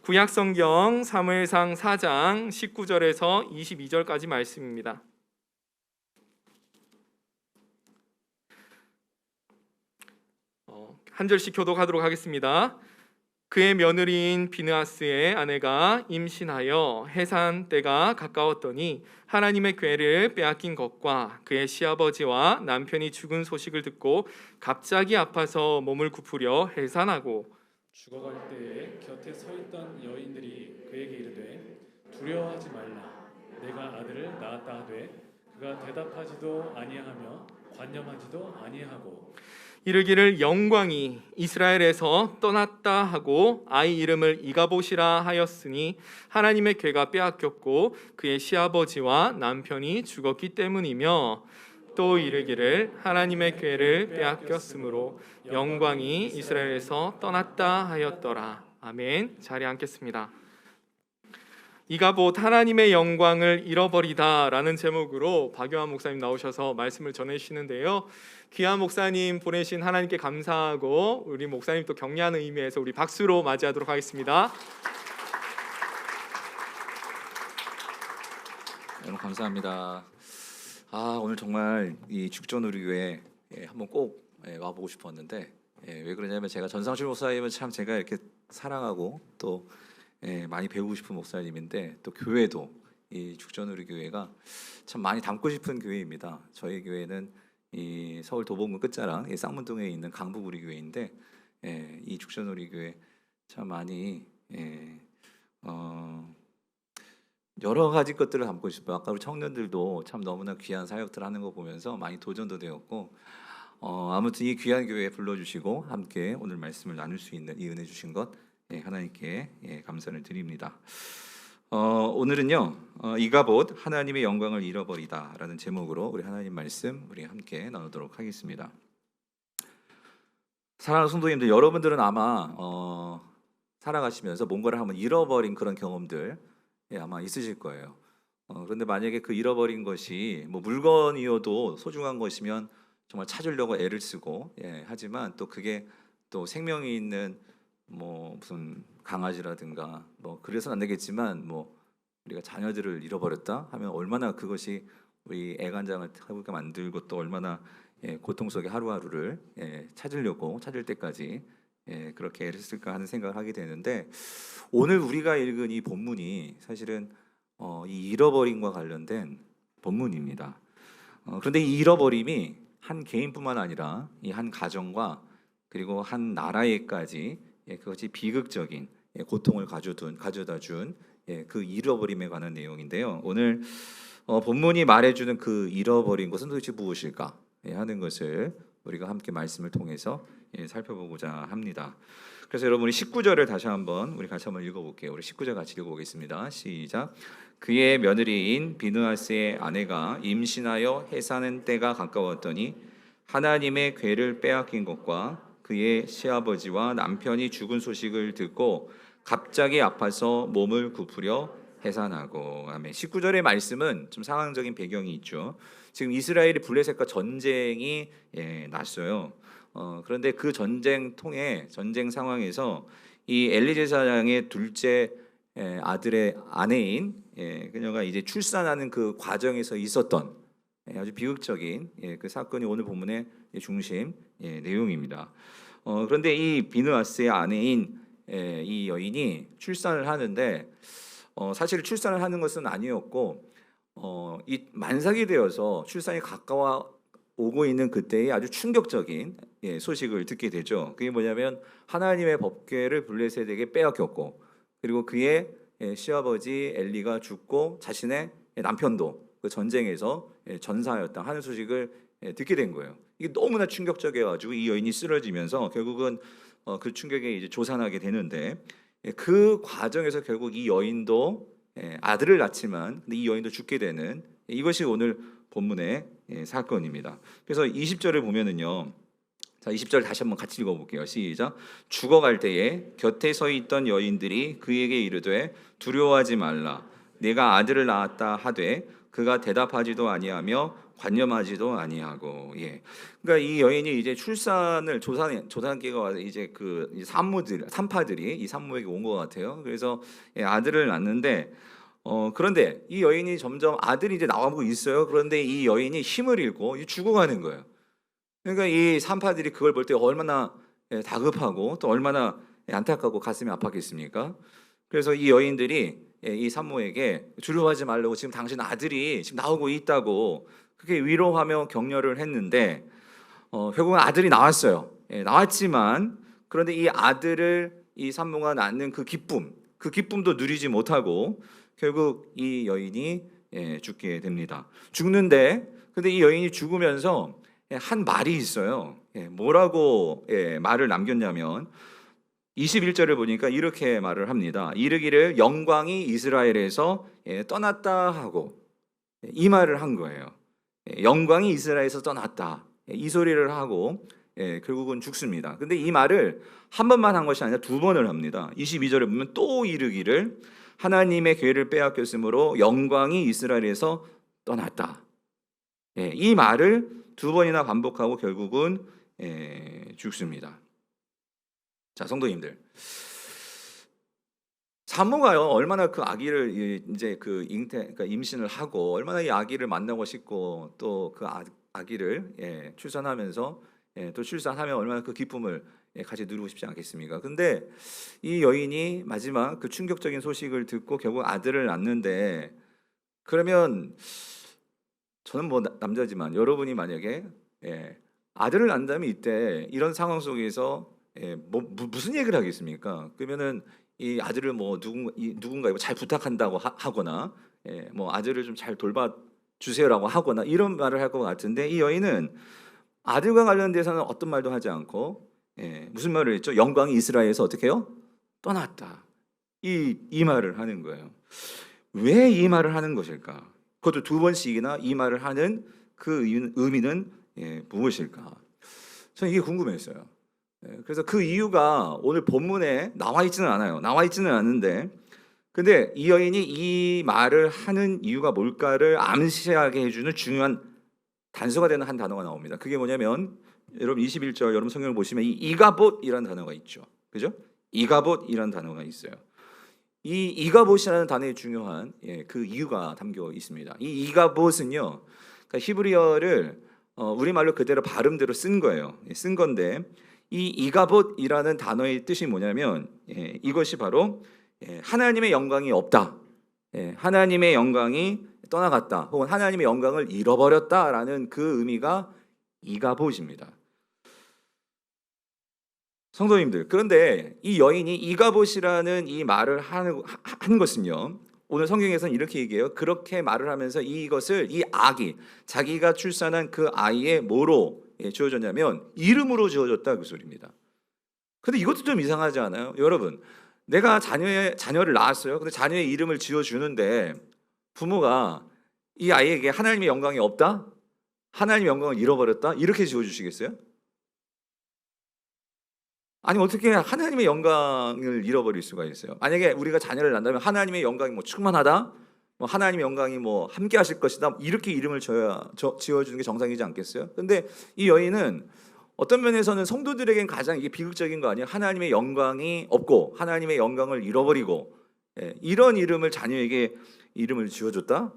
구약성경 사무엘상 4장 19절에서 22절까지 말씀입니다. 한 절씩 교독하도록 하겠습니다. 그의 며느리인 비느하스의 아내가 임신하여 해산 때가 가까웠더니 하나님의 궤를 빼앗긴 것과 그의 시아버지와 남편이 죽은 소식을 듣고 갑자기 아파서 몸을 굽으려 해산하고 죽어갈 때에 곁에 서 있던 여인들이 그에게 이르되 두려워하지 말라 내가 아들을 낳았다 하되 그가 대답하지도 아니하며 관념하지도 아니하고 이르기를 영광이 이스라엘에서 떠났다 하고 아이 이름을 이가봇이라 하였으니 하나님의 궤가 빼앗겼고 그의 시아버지와 남편이 죽었기 때문이며 또 이르기를 하나님의 궤를 빼앗겼으므로 영광이 이스라엘에서 떠났다 하였더라. 아멘. 자리에 앉겠습니다. 이가봇 하나님의 영광을 잃어버리다 라는 제목으로 박요한 목사님 나오셔서 말씀을 전해주시는데요. 귀한 목사님 보내신 하나님께 감사하고 우리 목사님 또 격려하는 의미에서 우리 박수로 맞이하도록 하겠습니다. 여러분 감사합니다. 오늘 정말 이 죽전우리교회 한번 꼭 와보고 싶었는데 왜 그러냐면 제가 전상실 목사님은 참 제가 이렇게 사랑하고 또 많이 배우고 싶은 목사님인데 또 교회도 이 죽전우리교회가 참 많이 닮고 싶은 교회입니다. 저희 교회는 이 서울 도봉구 끝자락 이 쌍문동에 있는 강북우리 교회인데 이 죽전우리교회 참 많이 여러 가지 것들을 담고 싶어요. 아까 우리 청년들도 참 너무나 귀한 사역들 하는 거 보면서 많이 도전도 되었고 아무튼 이 귀한 교회에 불러주시고 함께 오늘 말씀을 나눌 수 있는 이 은혜 주신 것 하나님께 감사를 드립니다. 오늘은요 이가봇 하나님의 영광을 잃어버리다 라는 제목으로 우리 하나님 말씀 우리 함께 나누도록 하겠습니다. 사랑하는 성도님들, 여러분들은 아마 살아가시면서 뭔가를 한번 잃어버린 그런 경험들 아마 있으실 거예요. 그런데 만약에 그 잃어버린 것이 뭐 물건이어도 소중한 것이면 정말 찾으려고 애를 쓰고 하지만 또 그게 또 생명이 있는 뭐 무슨 강아지라든가 뭐 그래서는 안 되겠지만 뭐 우리가 자녀들을 잃어버렸다 하면 얼마나 그것이 우리 애간장을 타게 만들고 또 얼마나 고통 속의 하루하루를 찾을 때까지 그렇게 애를 쓸까 하는 생각을 하게 되는데 오늘 우리가 읽은 이 본문이 사실은 이 잃어버림과 관련된 본문입니다. 그런데 이 잃어버림이 한 개인뿐만 아니라 이 한 가정과 그리고 한 나라에까지 그것이 비극적인 고통을 가져다 준 그 잃어버림에 관한 내용인데요. 오늘 본문이 말해주는 그 잃어버린 것은 도대체 무엇일까 하는 것을 우리가 함께 말씀을 통해서 살펴보고자 합니다. 그래서 여러분이 19절을 다시 한번 우리 같이 한번 읽어볼게요. 우리 19절 같이 읽어보겠습니다. 시작. 그의 며느리인 비느하스의 아내가 임신하여 해산한 때가 가까웠더니 하나님의 궤를 빼앗긴 것과 그의 시아버지와 남편이 죽은 소식을 듣고 갑자기 아파서 몸을 굽으려 해산하고. 아멘. 19절의 말씀은 좀 상황적인 배경이 있죠. 지금 이스라엘이 블레셋과 전쟁이 났어요. 그런데 그 전쟁 상황에서 이 엘리제사장의 둘째 아들의 아내인 그녀가 이제 출산하는 그 과정에서 있었던 아주 비극적인 그 사건이 오늘 본문의 중심 내용입니다. 그런데 이 비느하스의 아내인 이 여인이 출산을 하는데 사실 출산을 하는 것은 아니었고 이 만삭이 되어서 출산이 가까워 오고 있는 그때의 아주 충격적인 소식을 듣게 되죠. 그게 뭐냐면 하나님의 법궤를 블레셋에게 빼앗겼고 그리고 그의 시아버지 엘리가 죽고 자신의 남편도 그 전쟁에서 전사하였다 하는 소식을 듣게 된 거예요. 이게 너무나 충격적이어가지고 이 여인이 쓰러지면서 결국은 그 충격에 이제 조산하게 되는데 그 과정에서 결국 이 여인도 아들을 낳지만 근데 이 여인도 죽게 되는 이것이 오늘 본문의 사건입니다. 그래서 20절을 보면은요. 자, 20절 다시 한번 같이 읽어볼게요. 시작. 죽어갈 때에 곁에 서 있던 여인들이 그에게 이르되 두려워하지 말라. 내가 아들을 낳았다 하되 그가 대답하지도 아니하며 관념하지도 아니하고. 예. 그러니까 이 여인이 이제 출산을 조산기가 와서 이제 그 산파들이 이 산모에게 온 것 같아요. 그래서 아들을 낳는데 그런데 이 여인이 점점 아들이 이제 나오고 있어요. 그런데 이 여인이 힘을 잃고 죽어가는 거예요. 그러니까 이 산파들이 그걸 볼 때 얼마나 다급하고 또 얼마나 안타깝고 가슴이 아팠겠습니까? 그래서 이 여인들이 이 산모에게 두려워하지 말라고, 지금 당신 아들이 지금 나오고 있다고 그렇게 위로하며 격려를 했는데 결국은 아들이 나왔어요. 나왔지만 그런데 이 아들을 이 산모가 낳는 그 기쁨도 누리지 못하고 결국 이 여인이 죽게 됩니다. 죽는데 근데 이 여인이 죽으면서 한 말이 있어요. 뭐라고 말을 남겼냐면 21절을 보니까 이렇게 말을 합니다. 이르기를 영광이 이스라엘에서 떠났다 하고 이 말을 한 거예요. 영광이 이스라엘에서 떠났다. 이 소리를 하고 결국은 죽습니다. 근데 이 말을 한 번만 한 것이 아니라 두 번을 합니다. 22절에 보면 또 이르기를 하나님의 괴를 빼앗겼으므로 영광이 이스라엘에서 떠났다. 이 말을 두 번이나 반복하고 결국은 죽습니다. 자, 성도님들, 산모가요 얼마나 그 아기를 이제 그러니까 임신을 하고 얼마나 이 아기를 만나고 싶고 또 그 아기를 출산하면서 또 출산하면 얼마나 그 기쁨을 같이 누리고 싶지 않겠습니까? 근데 이 여인이 마지막 그 충격적인 소식을 듣고 결국 아들을 낳는데, 그러면 저는 뭐 남자지만 여러분이 만약에 아들을 낳는다면 이때 이런 상황 속에서 무슨 얘기를 하겠습니까? 그러면은 이 아들을 뭐 누군가 잘 부탁한다고 하거나 뭐 아들을 좀 잘 돌봐 주세요라고 하거나 이런 말을 할 것 같은데, 이 여인은 아들과 관련돼서는 어떤 말도 하지 않고 무슨 말을 했죠? 영광이 이스라엘에서 어떻게 해요? 떠났다. 이 말을 하는 거예요. 왜 이 말을 하는 것일까? 그것도 두 번씩이나 이 말을 하는 그 의미는 무엇일까? 저는 이게 궁금했어요. 그래서 그 이유가 오늘 본문에 나와 있지는 않아요. 나와 있지는 않은데, 근데 이 여인이 이 말을 하는 이유가 뭘까를 암시하게 해주는 중요한 단서가 되는 한 단어가 나옵니다. 그게 뭐냐면 여러분 21절 여러분 성경을 보시면 이 이가봇이라는 단어가 있죠. 그죠? 이가봇이라는 단어가 있어요. 이 이가봇이라는 단어의 중요한 그 이유가 담겨 있습니다. 이 이가봇은요, 그러니까 히브리어를 우리말로 그대로 발음대로 쓴 거예요. 쓴 건데 이 이가봇이라는 단어의 뜻이 뭐냐면 이것이 바로 하나님의 영광이 없다, 하나님의 영광이 떠나갔다, 혹은 하나님의 영광을 잃어버렸다라는 그 의미가 이가봇입니다. 성도님들, 그런데 이 여인이 이가봇이라는 이 말을 한 것은요, 오늘 성경에서는 이렇게 얘기해요. 그렇게 말을 하면서 이것을 이 아기, 자기가 출산한 그 아이의 뭐로 지어졌냐면 이름으로 지어졌다, 그 소리입니다. 근데 이것도 좀 이상하지 않아요? 여러분, 내가 자녀를 낳았어요. 근데 자녀의 이름을 지어주는데 부모가 이 아이에게 하나님의 영광이 없다, 하나님의 영광을 잃어버렸다, 이렇게 지어주시겠어요? 아니 어떻게 하나님의 영광을 잃어버릴 수가 있어요? 만약에 우리가 자녀를 낳는다면 하나님의 영광이 뭐 충만하다, 뭐 하나님의 영광이 뭐 함께 하실 것이다, 이렇게 이름을 지어주는 게 정상이지 않겠어요? 근데 이 여인은 어떤 면에서는 성도들에겐 가장 이게 비극적인 거 아니에요? 하나님의 영광이 없고 하나님의 영광을 잃어버리고 이런 이름을 자녀에게 이름을 지어줬다?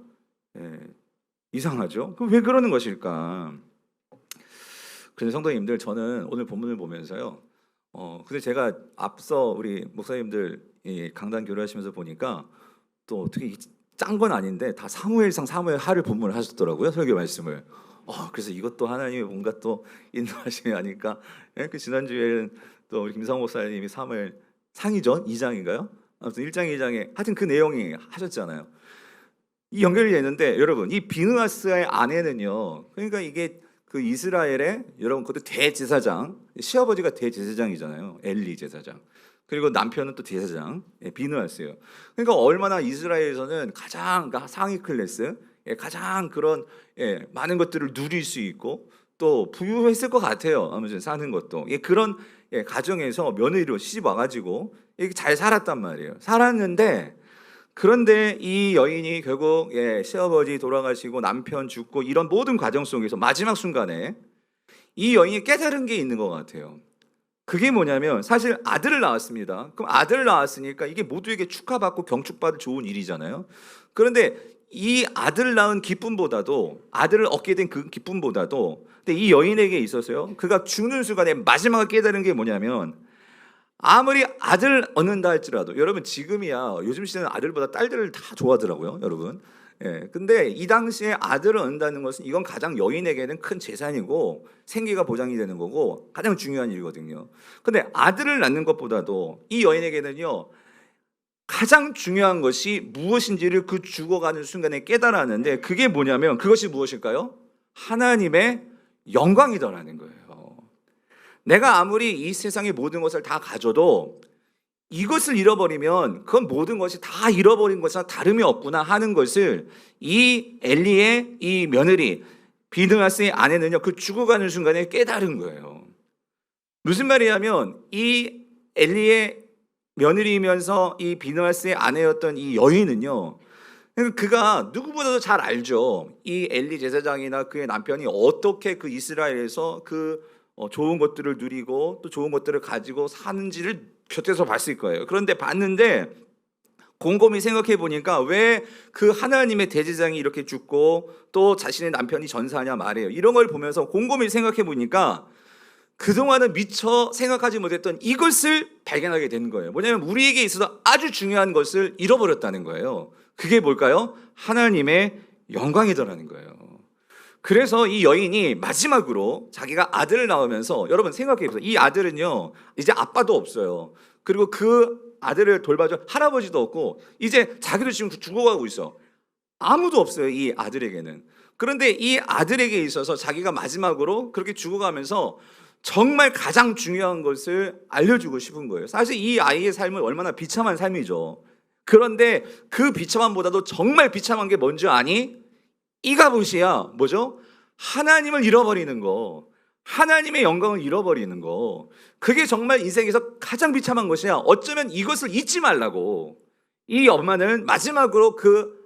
이상하죠? 그럼 왜 그러는 것일까? 그래서 성도님들, 저는 오늘 본문을 보면서요, 근데 제가 앞서 우리 목사님들 강단 교류하시면서 보니까 또 어떻게 짠 건 아닌데 다 사무엘상 사무엘하를 본문을 하셨더라고요, 설교 말씀을. 그래서 이것도 하나님의 뭔가 또 인도하심이 아닐까. 그 지난주에는 또 우리 김상호 목사님이 사무엘 상이전 2장인가요? 아무튼 1장 2장에 하여튼 그 내용이 하셨잖아요. 이 연결이 되는데, 여러분 이 비느하스의 아내는요, 그러니까 이게 그 이스라엘의 여러분 그것도 대제사장, 시아버지가 대제사장이잖아요, 엘리 제사장. 그리고 남편은 또 제사장, 비느하스예요. 그러니까 얼마나 이스라엘에서는 가장 상위 클래스, 가장 그런 많은 것들을 누릴 수 있고 또 부유했을 것 같아요. 아무튼 사는 것도 그런 가정에서 며느리로 시집 와가지고 잘 살았단 말이에요. 살았는데 그런데 이 여인이 결국 시아버지 돌아가시고 남편 죽고 이런 모든 과정 속에서 마지막 순간에 이 여인이 깨달은 게 있는 것 같아요. 그게 뭐냐면 사실 아들을 낳았습니다. 그럼 아들을 낳았으니까 이게 모두에게 축하받고 경축받을 좋은 일이잖아요. 그런데 이 아들을 낳은 기쁨보다도 아들을 얻게 된 그 기쁨보다도 근데 이 여인에게 있어서요. 그가 죽는 순간에 마지막에 깨달은 게 뭐냐면 아무리 아들 얻는다 할지라도 여러분 지금이야 요즘 시대는 아들보다 딸들을 다 좋아하더라고요, 여러분. 근데 이 당시에 아들을 얻는다는 것은 이건 가장 여인에게는 큰 재산이고 생계가 보장이 되는 거고 가장 중요한 일이거든요. 근데 아들을 낳는 것보다도 이 여인에게는요 가장 중요한 것이 무엇인지를 그 죽어가는 순간에 깨달았는데 그게 뭐냐면 그것이 무엇일까요? 하나님의 영광이더라는 거예요. 내가 아무리 이 세상의 모든 것을 다 가져도 이것을 잃어버리면 그건 모든 것이 다 잃어버린 것이나 다름이 없구나 하는 것을 이 엘리의 이 며느리 비느하스의 아내는요 그 죽어가는 순간에 깨달은 거예요. 무슨 말이냐면 이 엘리의 며느리이면서 이 비느하스의 아내였던 이 여인은요 그가 누구보다도 잘 알죠. 이 엘리 제사장이나 그의 남편이 어떻게 그 이스라엘에서 그 좋은 것들을 누리고 또 좋은 것들을 가지고 사는지를 곁에서 봤을 거예요. 그런데 봤는데 곰곰이 생각해 보니까 왜 그 하나님의 대제사장이 이렇게 죽고 또 자신의 남편이 전사하냐 말이에요. 이런 걸 보면서 곰곰이 생각해 보니까 그동안은 미처 생각하지 못했던 이것을 발견하게 되는 거예요. 뭐냐면 우리에게 있어서 아주 중요한 것을 잃어버렸다는 거예요. 그게 뭘까요? 하나님의 영광이더라는 거예요. 그래서 이 여인이 마지막으로 자기가 아들을 낳으면서 여러분 생각해 보세요. 이 아들은요 이제 아빠도 없어요. 그리고 그 아들을 돌봐줄 할아버지도 없고 이제 자기도 지금 죽어가고 있어. 아무도 없어요 이 아들에게는. 그런데 이 아들에게 있어서 자기가 마지막으로 그렇게 죽어가면서 정말 가장 중요한 것을 알려주고 싶은 거예요. 사실 이 아이의 삶은 얼마나 비참한 삶이죠. 그런데 그 비참함보다도 정말 비참한 게 뭔지 아니? 이가봇이야. 뭐죠? 하나님을 잃어버리는 거, 하나님의 영광을 잃어버리는 거. 그게 정말 인생에서 가장 비참한 것이야. 어쩌면 이것을 잊지 말라고 이 엄마는 마지막으로 그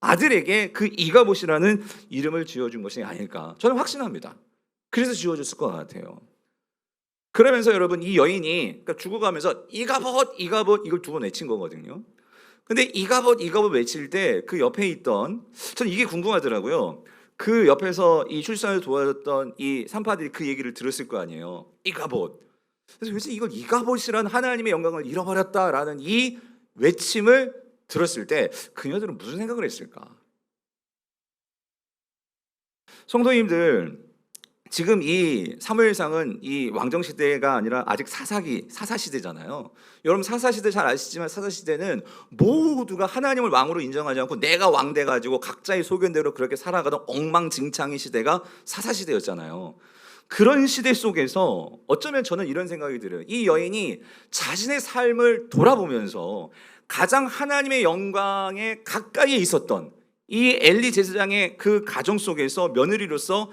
아들에게 그 이가봇이라는 이름을 지어준 것이 아닐까 저는 확신합니다. 그래서 지어줬을 것 같아요. 그러면서 여러분 이 여인이 그러니까 죽어가면서 이가봇 이가봇 이걸 두 번 외친 거거든요. 근데 이가봇 이가봇 외칠 때 그 옆에 있던 저는 이게 궁금하더라고요. 그 옆에서 이 출산을 도와줬던 이 산파들이 그 얘기를 들었을 거 아니에요. 이가봇. 그래서 왜 이걸 이가봇이라는 하나님의 영광을 잃어버렸다라는 이 외침을 들었을 때 그녀들은 무슨 생각을 했을까? 성도님들 지금 이 사무엘상은 이 왕정 시대가 아니라 아직 사사 시대잖아요. 여러분 사사 시대 잘 아시지만 사사 시대는 모두가 하나님을 왕으로 인정하지 않고 내가 왕 돼 가지고 각자의 소견대로 그렇게 살아가던 엉망진창의 시대가 사사 시대였잖아요. 그런 시대 속에서 어쩌면 저는 이런 생각이 들어요. 이 여인이 자신의 삶을 돌아보면서 가장 하나님의 영광에 가까이에 있었던 이 엘리 제사장의 그 가정 속에서 며느리로서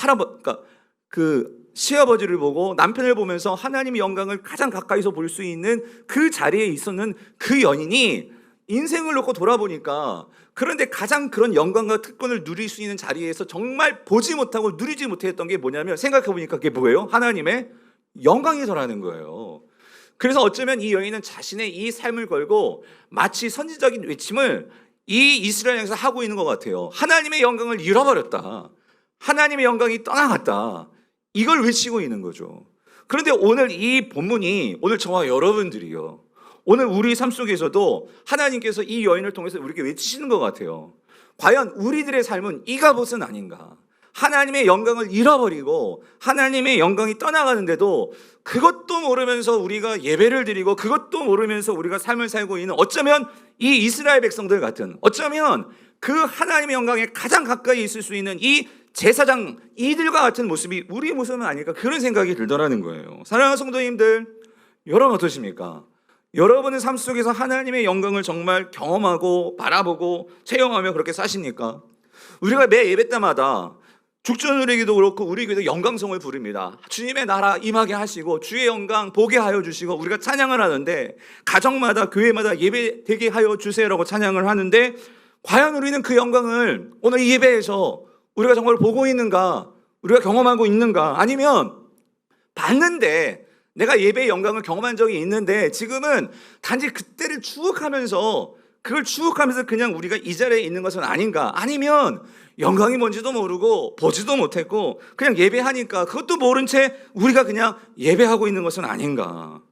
그러니까 그 시아버지를 보고 남편을 보면서 하나님의 영광을 가장 가까이서 볼 수 있는 그 자리에 있었는 그 연인이 인생을 놓고 돌아보니까 그런데 가장 그런 영광과 특권을 누릴 수 있는 자리에서 정말 보지 못하고 누리지 못했던 게 뭐냐면 생각해 보니까 그게 뭐예요? 하나님의 영광이더라는 거예요. 그래서 어쩌면 이 여인은 자신의 이 삶을 걸고 마치 선지적인 외침을 이 이스라엘에서 하고 있는 것 같아요. 하나님의 영광을 잃어버렸다. 하나님의 영광이 떠나갔다. 이걸 외치고 있는 거죠. 그런데 오늘 이 본문이 오늘 저와 여러분들이요. 오늘 우리 삶 속에서도 하나님께서 이 여인을 통해서 우리에게 외치시는 것 같아요. 과연 우리들의 삶은 이가봇은 아닌가? 하나님의 영광을 잃어버리고 하나님의 영광이 떠나가는데도 그것도 모르면서 우리가 예배를 드리고 그것도 모르면서 우리가 삶을 살고 있는 어쩌면 이 이스라엘 백성들 같은 어쩌면 그 하나님의 영광에 가장 가까이 있을 수 있는 이 제사장 이들과 같은 모습이 우리의 모습은 아닐까 그런 생각이 들더라는 거예요. 사랑하는 성도님들 여러분 어떠십니까? 여러분의 삶 속에서 하나님의 영광을 정말 경험하고 바라보고 체험하며 그렇게 사십니까? 우리가 매 예배 때마다 죽전우리에게도 그렇고 우리에게도 영광성을 부릅니다. 주님의 나라 임하게 하시고 주의 영광 보게 하여 주시고 우리가 찬양을 하는데, 가정마다 교회마다 예배되게 하여 주세요라고 찬양을 하는데, 과연 우리는 그 영광을 오늘 이 예배에서 우리가 정말 보고 있는가, 우리가 경험하고 있는가, 아니면 봤는데 내가 예배의 영광을 경험한 적이 있는데 지금은 단지 그때를 추억하면서, 그걸 추억하면서 그냥 우리가 이 자리에 있는 것은 아닌가, 아니면 영광이 뭔지도 모르고 보지도 못했고 그냥 예배하니까 그것도 모른 채 우리가 그냥 예배하고 있는 것은 아닌가.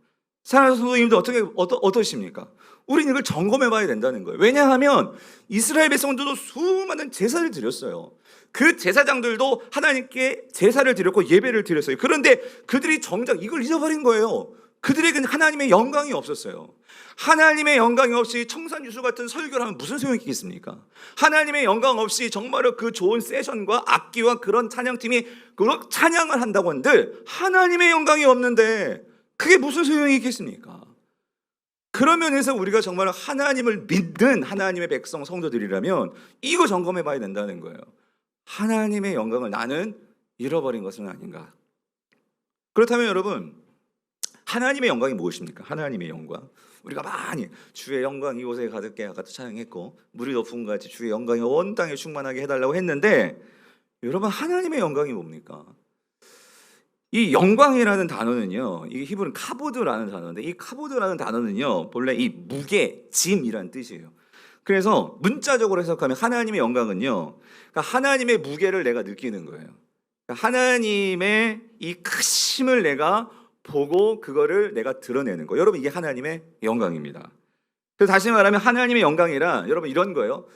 사랑하는 성도님들 어떠십니까? 우리는 이걸 점검해 봐야 된다는 거예요. 왜냐하면 이스라엘 백성들도 수많은 제사를 드렸어요. 그 제사장들도 하나님께 제사를 드렸고 예배를 드렸어요. 그런데 그들이 정작 이걸 잊어버린 거예요. 그들에게는 하나님의 영광이 없었어요. 하나님의 영광이 없이 청산유수 같은 설교를 하면 무슨 소용이 있겠습니까? 하나님의 영광 없이 정말로 그 좋은 세션과 악기와 그런 찬양팀이 그런 찬양을 한다고 한들 하나님의 영광이 없는데 그게 무슨 소용이 있겠습니까? 그런 면에서 우리가 정말 하나님을 믿는 하나님의 백성 성도들이라면 이거 점검해 봐야 된다는 거예요. 하나님의 영광을 나는 잃어버린 것은 아닌가. 그렇다면 여러분, 하나님의 영광이 무엇입니까? 하나님의 영광, 우리가 많이 주의 영광 이곳에 가득해 아까도 찬양했고 물이 높은 것 같이 주의 영광이 온 땅에 충만하게 해달라고 했는데, 여러분 하나님의 영광이 뭡니까? 이 영광이라는 단어는요, 이게 히브리는 카보드라는 단어인데, 이 카보드라는 단어는요 본래 이 무게, 짐이라는 뜻이에요. 그래서 문자적으로 해석하면 하나님의 영광은요, 그러니까 하나님의 무게를 내가 느끼는 거예요. 그러니까 하나님의 이 크심을 내가 보고 그거를 내가 드러내는 거. 여러분 이게 하나님의 영광입니다. 그래서 다시 말하면 하나님의 영광이란 여러분 이런 거예요.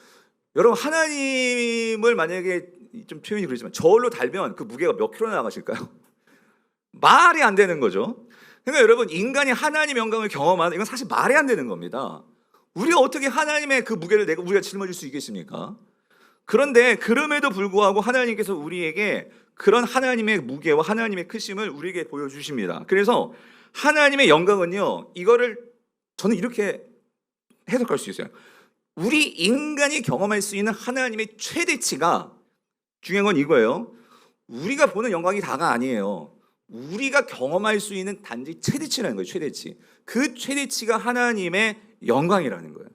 여러분 하나님을 만약에 좀 표현이 그렇지만 저울로 달면 그 무게가 몇 킬로 나가실까요? 말이 안 되는 거죠. 그러니까 여러분 인간이 하나님의 영광을 경험하는 이건 사실 말이 안 되는 겁니다. 우리가 어떻게 하나님의 그 무게를 우리가 짊어질 수 있겠습니까? 그런데 그럼에도 불구하고 하나님께서 우리에게 그런 하나님의 무게와 하나님의 크심을 우리에게 보여주십니다. 그래서 하나님의 영광은요, 이거를 저는 이렇게 해석할 수 있어요. 우리 인간이 경험할 수 있는 하나님의 최대치가, 중요한 건 이거예요. 우리가 보는 영광이 다가 아니에요. 우리가 경험할 수 있는 단지 최대치라는 거예요. 최대치. 그 최대치가 하나님의 영광이라는 거예요.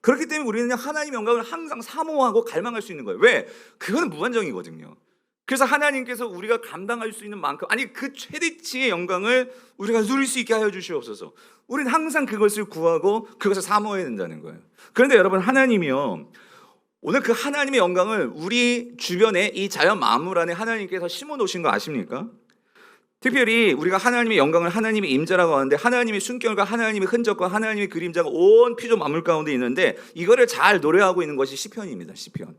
그렇기 때문에 우리는 하나님의 영광을 항상 사모하고 갈망할 수 있는 거예요. 왜? 그거는 무한정이거든요. 그래서 하나님께서 우리가 감당할 수 있는 만큼, 아니 그 최대치의 영광을 우리가 누릴 수 있게 하여 주시옵소서. 우리는 항상 그것을 구하고 그것을 사모해야 된다는 거예요. 그런데 여러분 하나님이요, 오늘 그 하나님의 영광을 우리 주변에 이 자연 만물 안에 하나님께서 심어 놓으신 거 아십니까? 특별히 우리가 하나님의 영광을 하나님의 임재라고 하는데, 하나님의 숨결과 하나님의 흔적과 하나님의 그림자가 온 피조 만물 가운데 있는데, 이거를 잘 노래하고 있는 것이 시편입니다. 시편.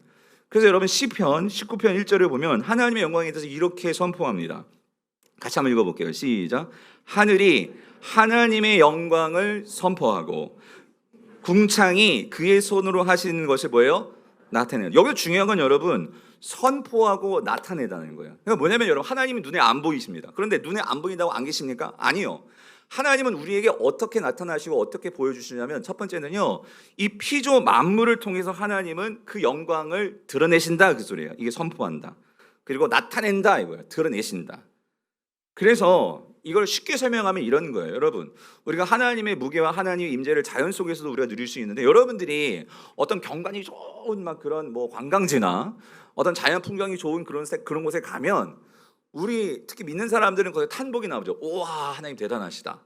그래서 여러분 시편 19편 1절을 보면 하나님의 영광에 대해서 이렇게 선포합니다. 같이 한번 읽어볼게요. 시작. 하늘이 하나님의 영광을 선포하고 궁창이 그의 손으로 하시는 것을 뭐예요? 나타내요. 여기서 중요한 건 여러분 선포하고 나타내다는 거예요. 그러니까 뭐냐면 여러분 하나님이 눈에 안 보이십니다. 그런데 눈에 안 보인다고 안 계십니까? 아니요. 하나님은 우리에게 어떻게 나타나시고 어떻게 보여주시냐면, 첫 번째는요, 이 피조 만물을 통해서 하나님은 그 영광을 드러내신다 그 소리예요. 이게 선포한다. 그리고 나타낸다 이거예요. 드러내신다. 그래서 이걸 쉽게 설명하면 이런 거예요. 여러분 우리가 하나님의 무게와 하나님의 임재를 자연 속에서도 우리가 누릴 수 있는데, 여러분들이 어떤 경관이 좋은 막 그런 뭐 관광지나 어떤 자연 풍경이 좋은 그런 곳에 가면 우리 특히 믿는 사람들은 거기에 탄복이 나오죠. 우와 하나님 대단하시다.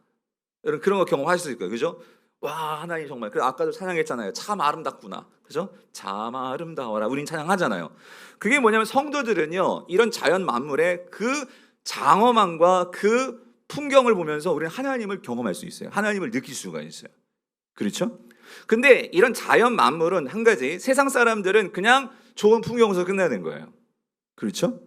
여러분 그런 거 경험하실 거예요. 그죠? 와 하나님 정말. 그래서 아까도 찬양했잖아요. 참 아름답구나. 그죠? 참 아름다워라. 우린 찬양하잖아요. 그게 뭐냐면 성도들은요, 이런 자연 만물의 그 장엄함과 그 풍경을 보면서 우리는 하나님을 경험할 수 있어요. 하나님을 느낄 수가 있어요. 그렇죠? 근데 이런 자연 만물은 한 가지, 세상 사람들은 그냥 좋은 풍경에서 끝나는 거예요. 그렇죠?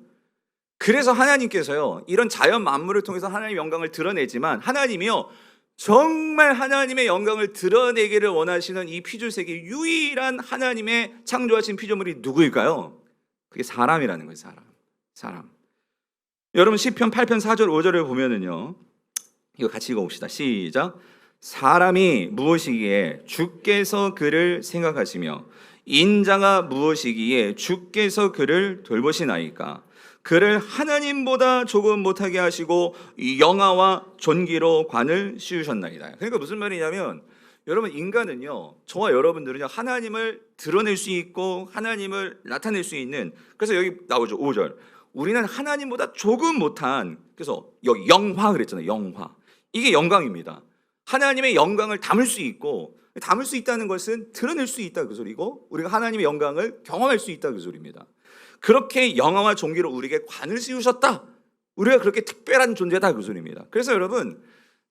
그래서 하나님께서요, 이런 자연 만물을 통해서 하나님의 영광을 드러내지만, 하나님이요 정말 하나님의 영광을 드러내기를 원하시는 이 피조세계 유일한 하나님의 창조하신 피조물이 누구일까요? 그게 사람이라는 거예요. 사람. 여러분 시편 8편 4절 5절을 보면은요, 이거 같이 읽어봅시다. 시작. 사람이 무엇이기에 주께서 그를 생각하시며 인자가 무엇이기에 주께서 그를 돌보시나이까. 그를 하나님보다 조금 못하게 하시고 이 영화와 존귀로 관을 씌우셨나이다. 그러니까 무슨 말이냐면 여러분, 인간은요, 저와 여러분들은요, 하나님을 드러낼 수 있고 하나님을 나타낼 수 있는, 그래서 여기 나오죠, 5절. 우리는 하나님보다 조금 못한, 그래서 여기 영화 그랬잖아요. 영화, 이게 영광입니다. 하나님의 영광을 담을 수 있고, 담을 수 있다는 것은 드러낼 수 있다 그 소리고, 우리가 하나님의 영광을 경험할 수 있다 그 소리입니다. 그렇게 영화와 존귀로 우리에게 관을 씌우셨다, 우리가 그렇게 특별한 존재다 그 소리입니다. 그래서 여러분,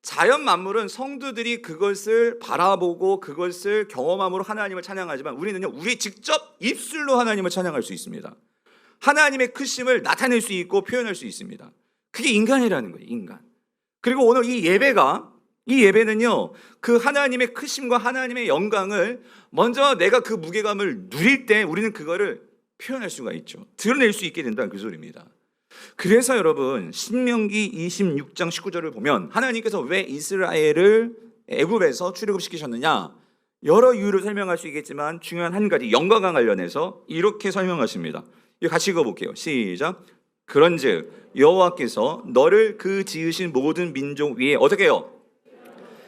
자연 만물은 성도들이 그것을 바라보고 그것을 경험함으로 하나님을 찬양하지만, 우리는요, 우리 직접 입술로 하나님을 찬양할 수 있습니다. 하나님의 크심을 나타낼 수 있고 표현할 수 있습니다. 그게 인간이라는 거예요, 인간. 그리고 오늘 이 예배는요, 그 하나님의 크심과 하나님의 영광을 먼저 내가 그 무게감을 누릴 때 우리는 그거를 표현할 수가 있죠. 드러낼 수 있게 된다는 그 소리입니다. 그래서 여러분, 신명기 26장 19절을 보면 하나님께서 왜 이스라엘을 애굽에서 출애굽시키셨느냐, 여러 이유를 설명할 수 있겠지만 중요한 한 가지, 영광과 관련해서 이렇게 설명하십니다. 이거 같이 읽어볼게요. 시작. 그런즉 여호와께서 너를 그 지으신 모든 민족 위에 어떻게 해요?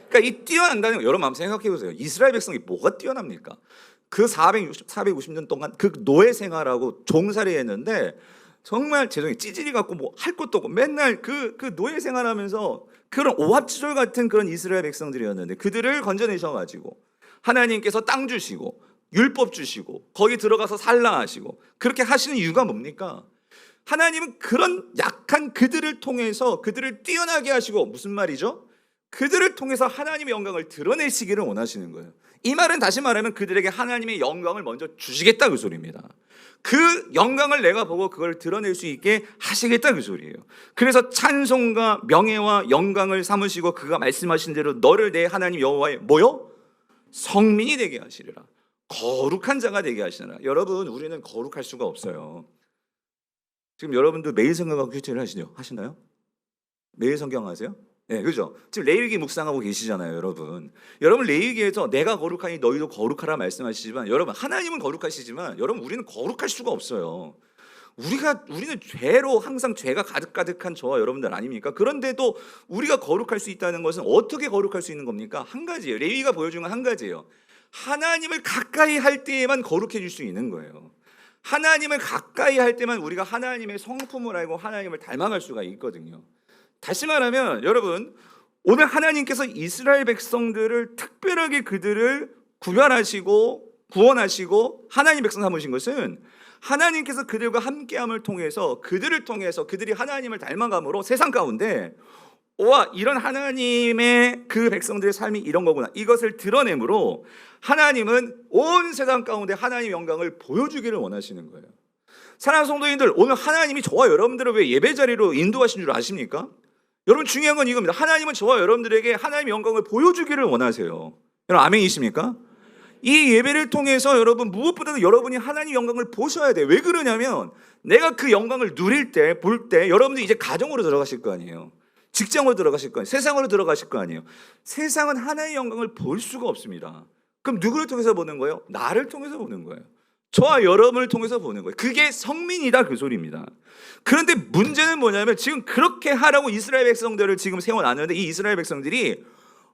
그러니까 이 뛰어난다는 거, 여러분 한번 생각해 보세요. 이스라엘 백성이 뭐가 뛰어납니까? 그 450년 동안 그 노예 생활하고 종살이 했는데, 정말 죄송해요, 찌질이 갖고 뭐 할 것도 없고 맨날 그 노예 생활하면서 그런 오합지졸 같은 그런 이스라엘 백성들이었는데, 그들을 건져내셔가지고 하나님께서 땅 주시고 율법 주시고 거기 들어가서 살라 하시고 그렇게 하시는 이유가 뭡니까? 하나님은 그런 약한 그들을 통해서 그들을 뛰어나게 하시고, 무슨 말이죠? 그들을 통해서 하나님의 영광을 드러내시기를 원하시는 거예요. 이 말은 다시 말하면 그들에게 하나님의 영광을 먼저 주시겠다 그 소리입니다. 그 영광을 내가 보고 그걸 드러낼 수 있게 하시겠다 그 소리예요. 그래서 찬송과 명예와 영광을 삼으시고 그가 말씀하신 대로 너를 내 하나님 여호와의 뭐요? 성민이 되게 하시리라. 거룩한 자가 되게 하시느라. 여러분, 우리는 거룩할 수가 없어요. 지금 여러분도 매일 성경하고 교체를 하시나요? 매일 성경 하세요? 네, 그죠? 지금 레위기 묵상하고 계시잖아요, 여러분. 여러분, 레위기에서 내가 거룩하니 너희도 거룩하라 말씀하시지만, 여러분, 하나님은 거룩하시지만, 여러분, 우리는 거룩할 수가 없어요. 우리는 죄로 항상 죄가 가득가득한 저와 여러분들 아닙니까? 그런데도 우리가 거룩할 수 있다는 것은 어떻게 거룩할 수 있는 겁니까? 한 가지예요. 레위기가 보여주는 건 한 가지예요. 하나님을 가까이 할 때에만 거룩해질 수 있는 거예요. 하나님을 가까이 할 때만 우리가 하나님의 성품을 알고 하나님을 닮아갈 수가 있거든요. 다시 말하면 여러분, 오늘 하나님께서 이스라엘 백성들을 특별하게 그들을 구별하시고 구원하시고 하나님 백성 삼으신 것은, 하나님께서 그들과 함께함을 통해서 그들을 통해서 그들이 하나님을 닮아감으로 세상 가운데, 와, 이런 하나님의 그 백성들의 삶이 이런 거구나, 이것을 드러내므로 하나님은 온 세상 가운데 하나님의 영광을 보여주기를 원하시는 거예요. 사랑하는 성도님들, 오늘 하나님이 저와 여러분들을 왜 예배 자리로 인도하신 줄 아십니까? 여러분, 중요한 건 이겁니다. 하나님은 저와 여러분들에게 하나님의 영광을 보여주기를 원하세요. 여러분, 아멘이십니까? 이 예배를 통해서 여러분, 무엇보다도 여러분이 하나님의 영광을 보셔야 돼요. 왜 그러냐면, 내가 그 영광을 누릴 때, 볼 때 여러분들 이제 가정으로 들어가실 거 아니에요. 직장으로 들어가실 거 아니에요. 세상으로 들어가실 거 아니에요. 세상은 하나님의 영광을 볼 수가 없습니다. 그럼 누구를 통해서 보는 거예요? 나를 통해서 보는 거예요. 저와 여러분을 통해서 보는 거예요. 그게 성민이다 그 소리입니다. 그런데 문제는 뭐냐면, 지금 그렇게 하라고 이스라엘 백성들을 지금 세워놨는데, 이 이스라엘 백성들이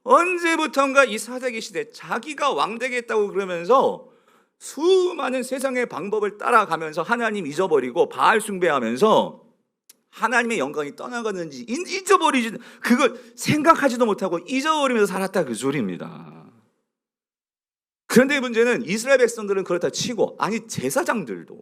언제부턴가 이 사사기 시대 자기가 왕 되겠다고 그러면서 수많은 세상의 방법을 따라가면서 하나님 잊어버리고 바알 숭배하면서 하나님의 영광이 떠나가는지 잊어버리지, 그걸 생각하지도 못하고 잊어버리면서 살았다 그 소리입니다. 그런데 문제는 이스라엘 백성들은 그렇다 치고, 아니 제사장들도,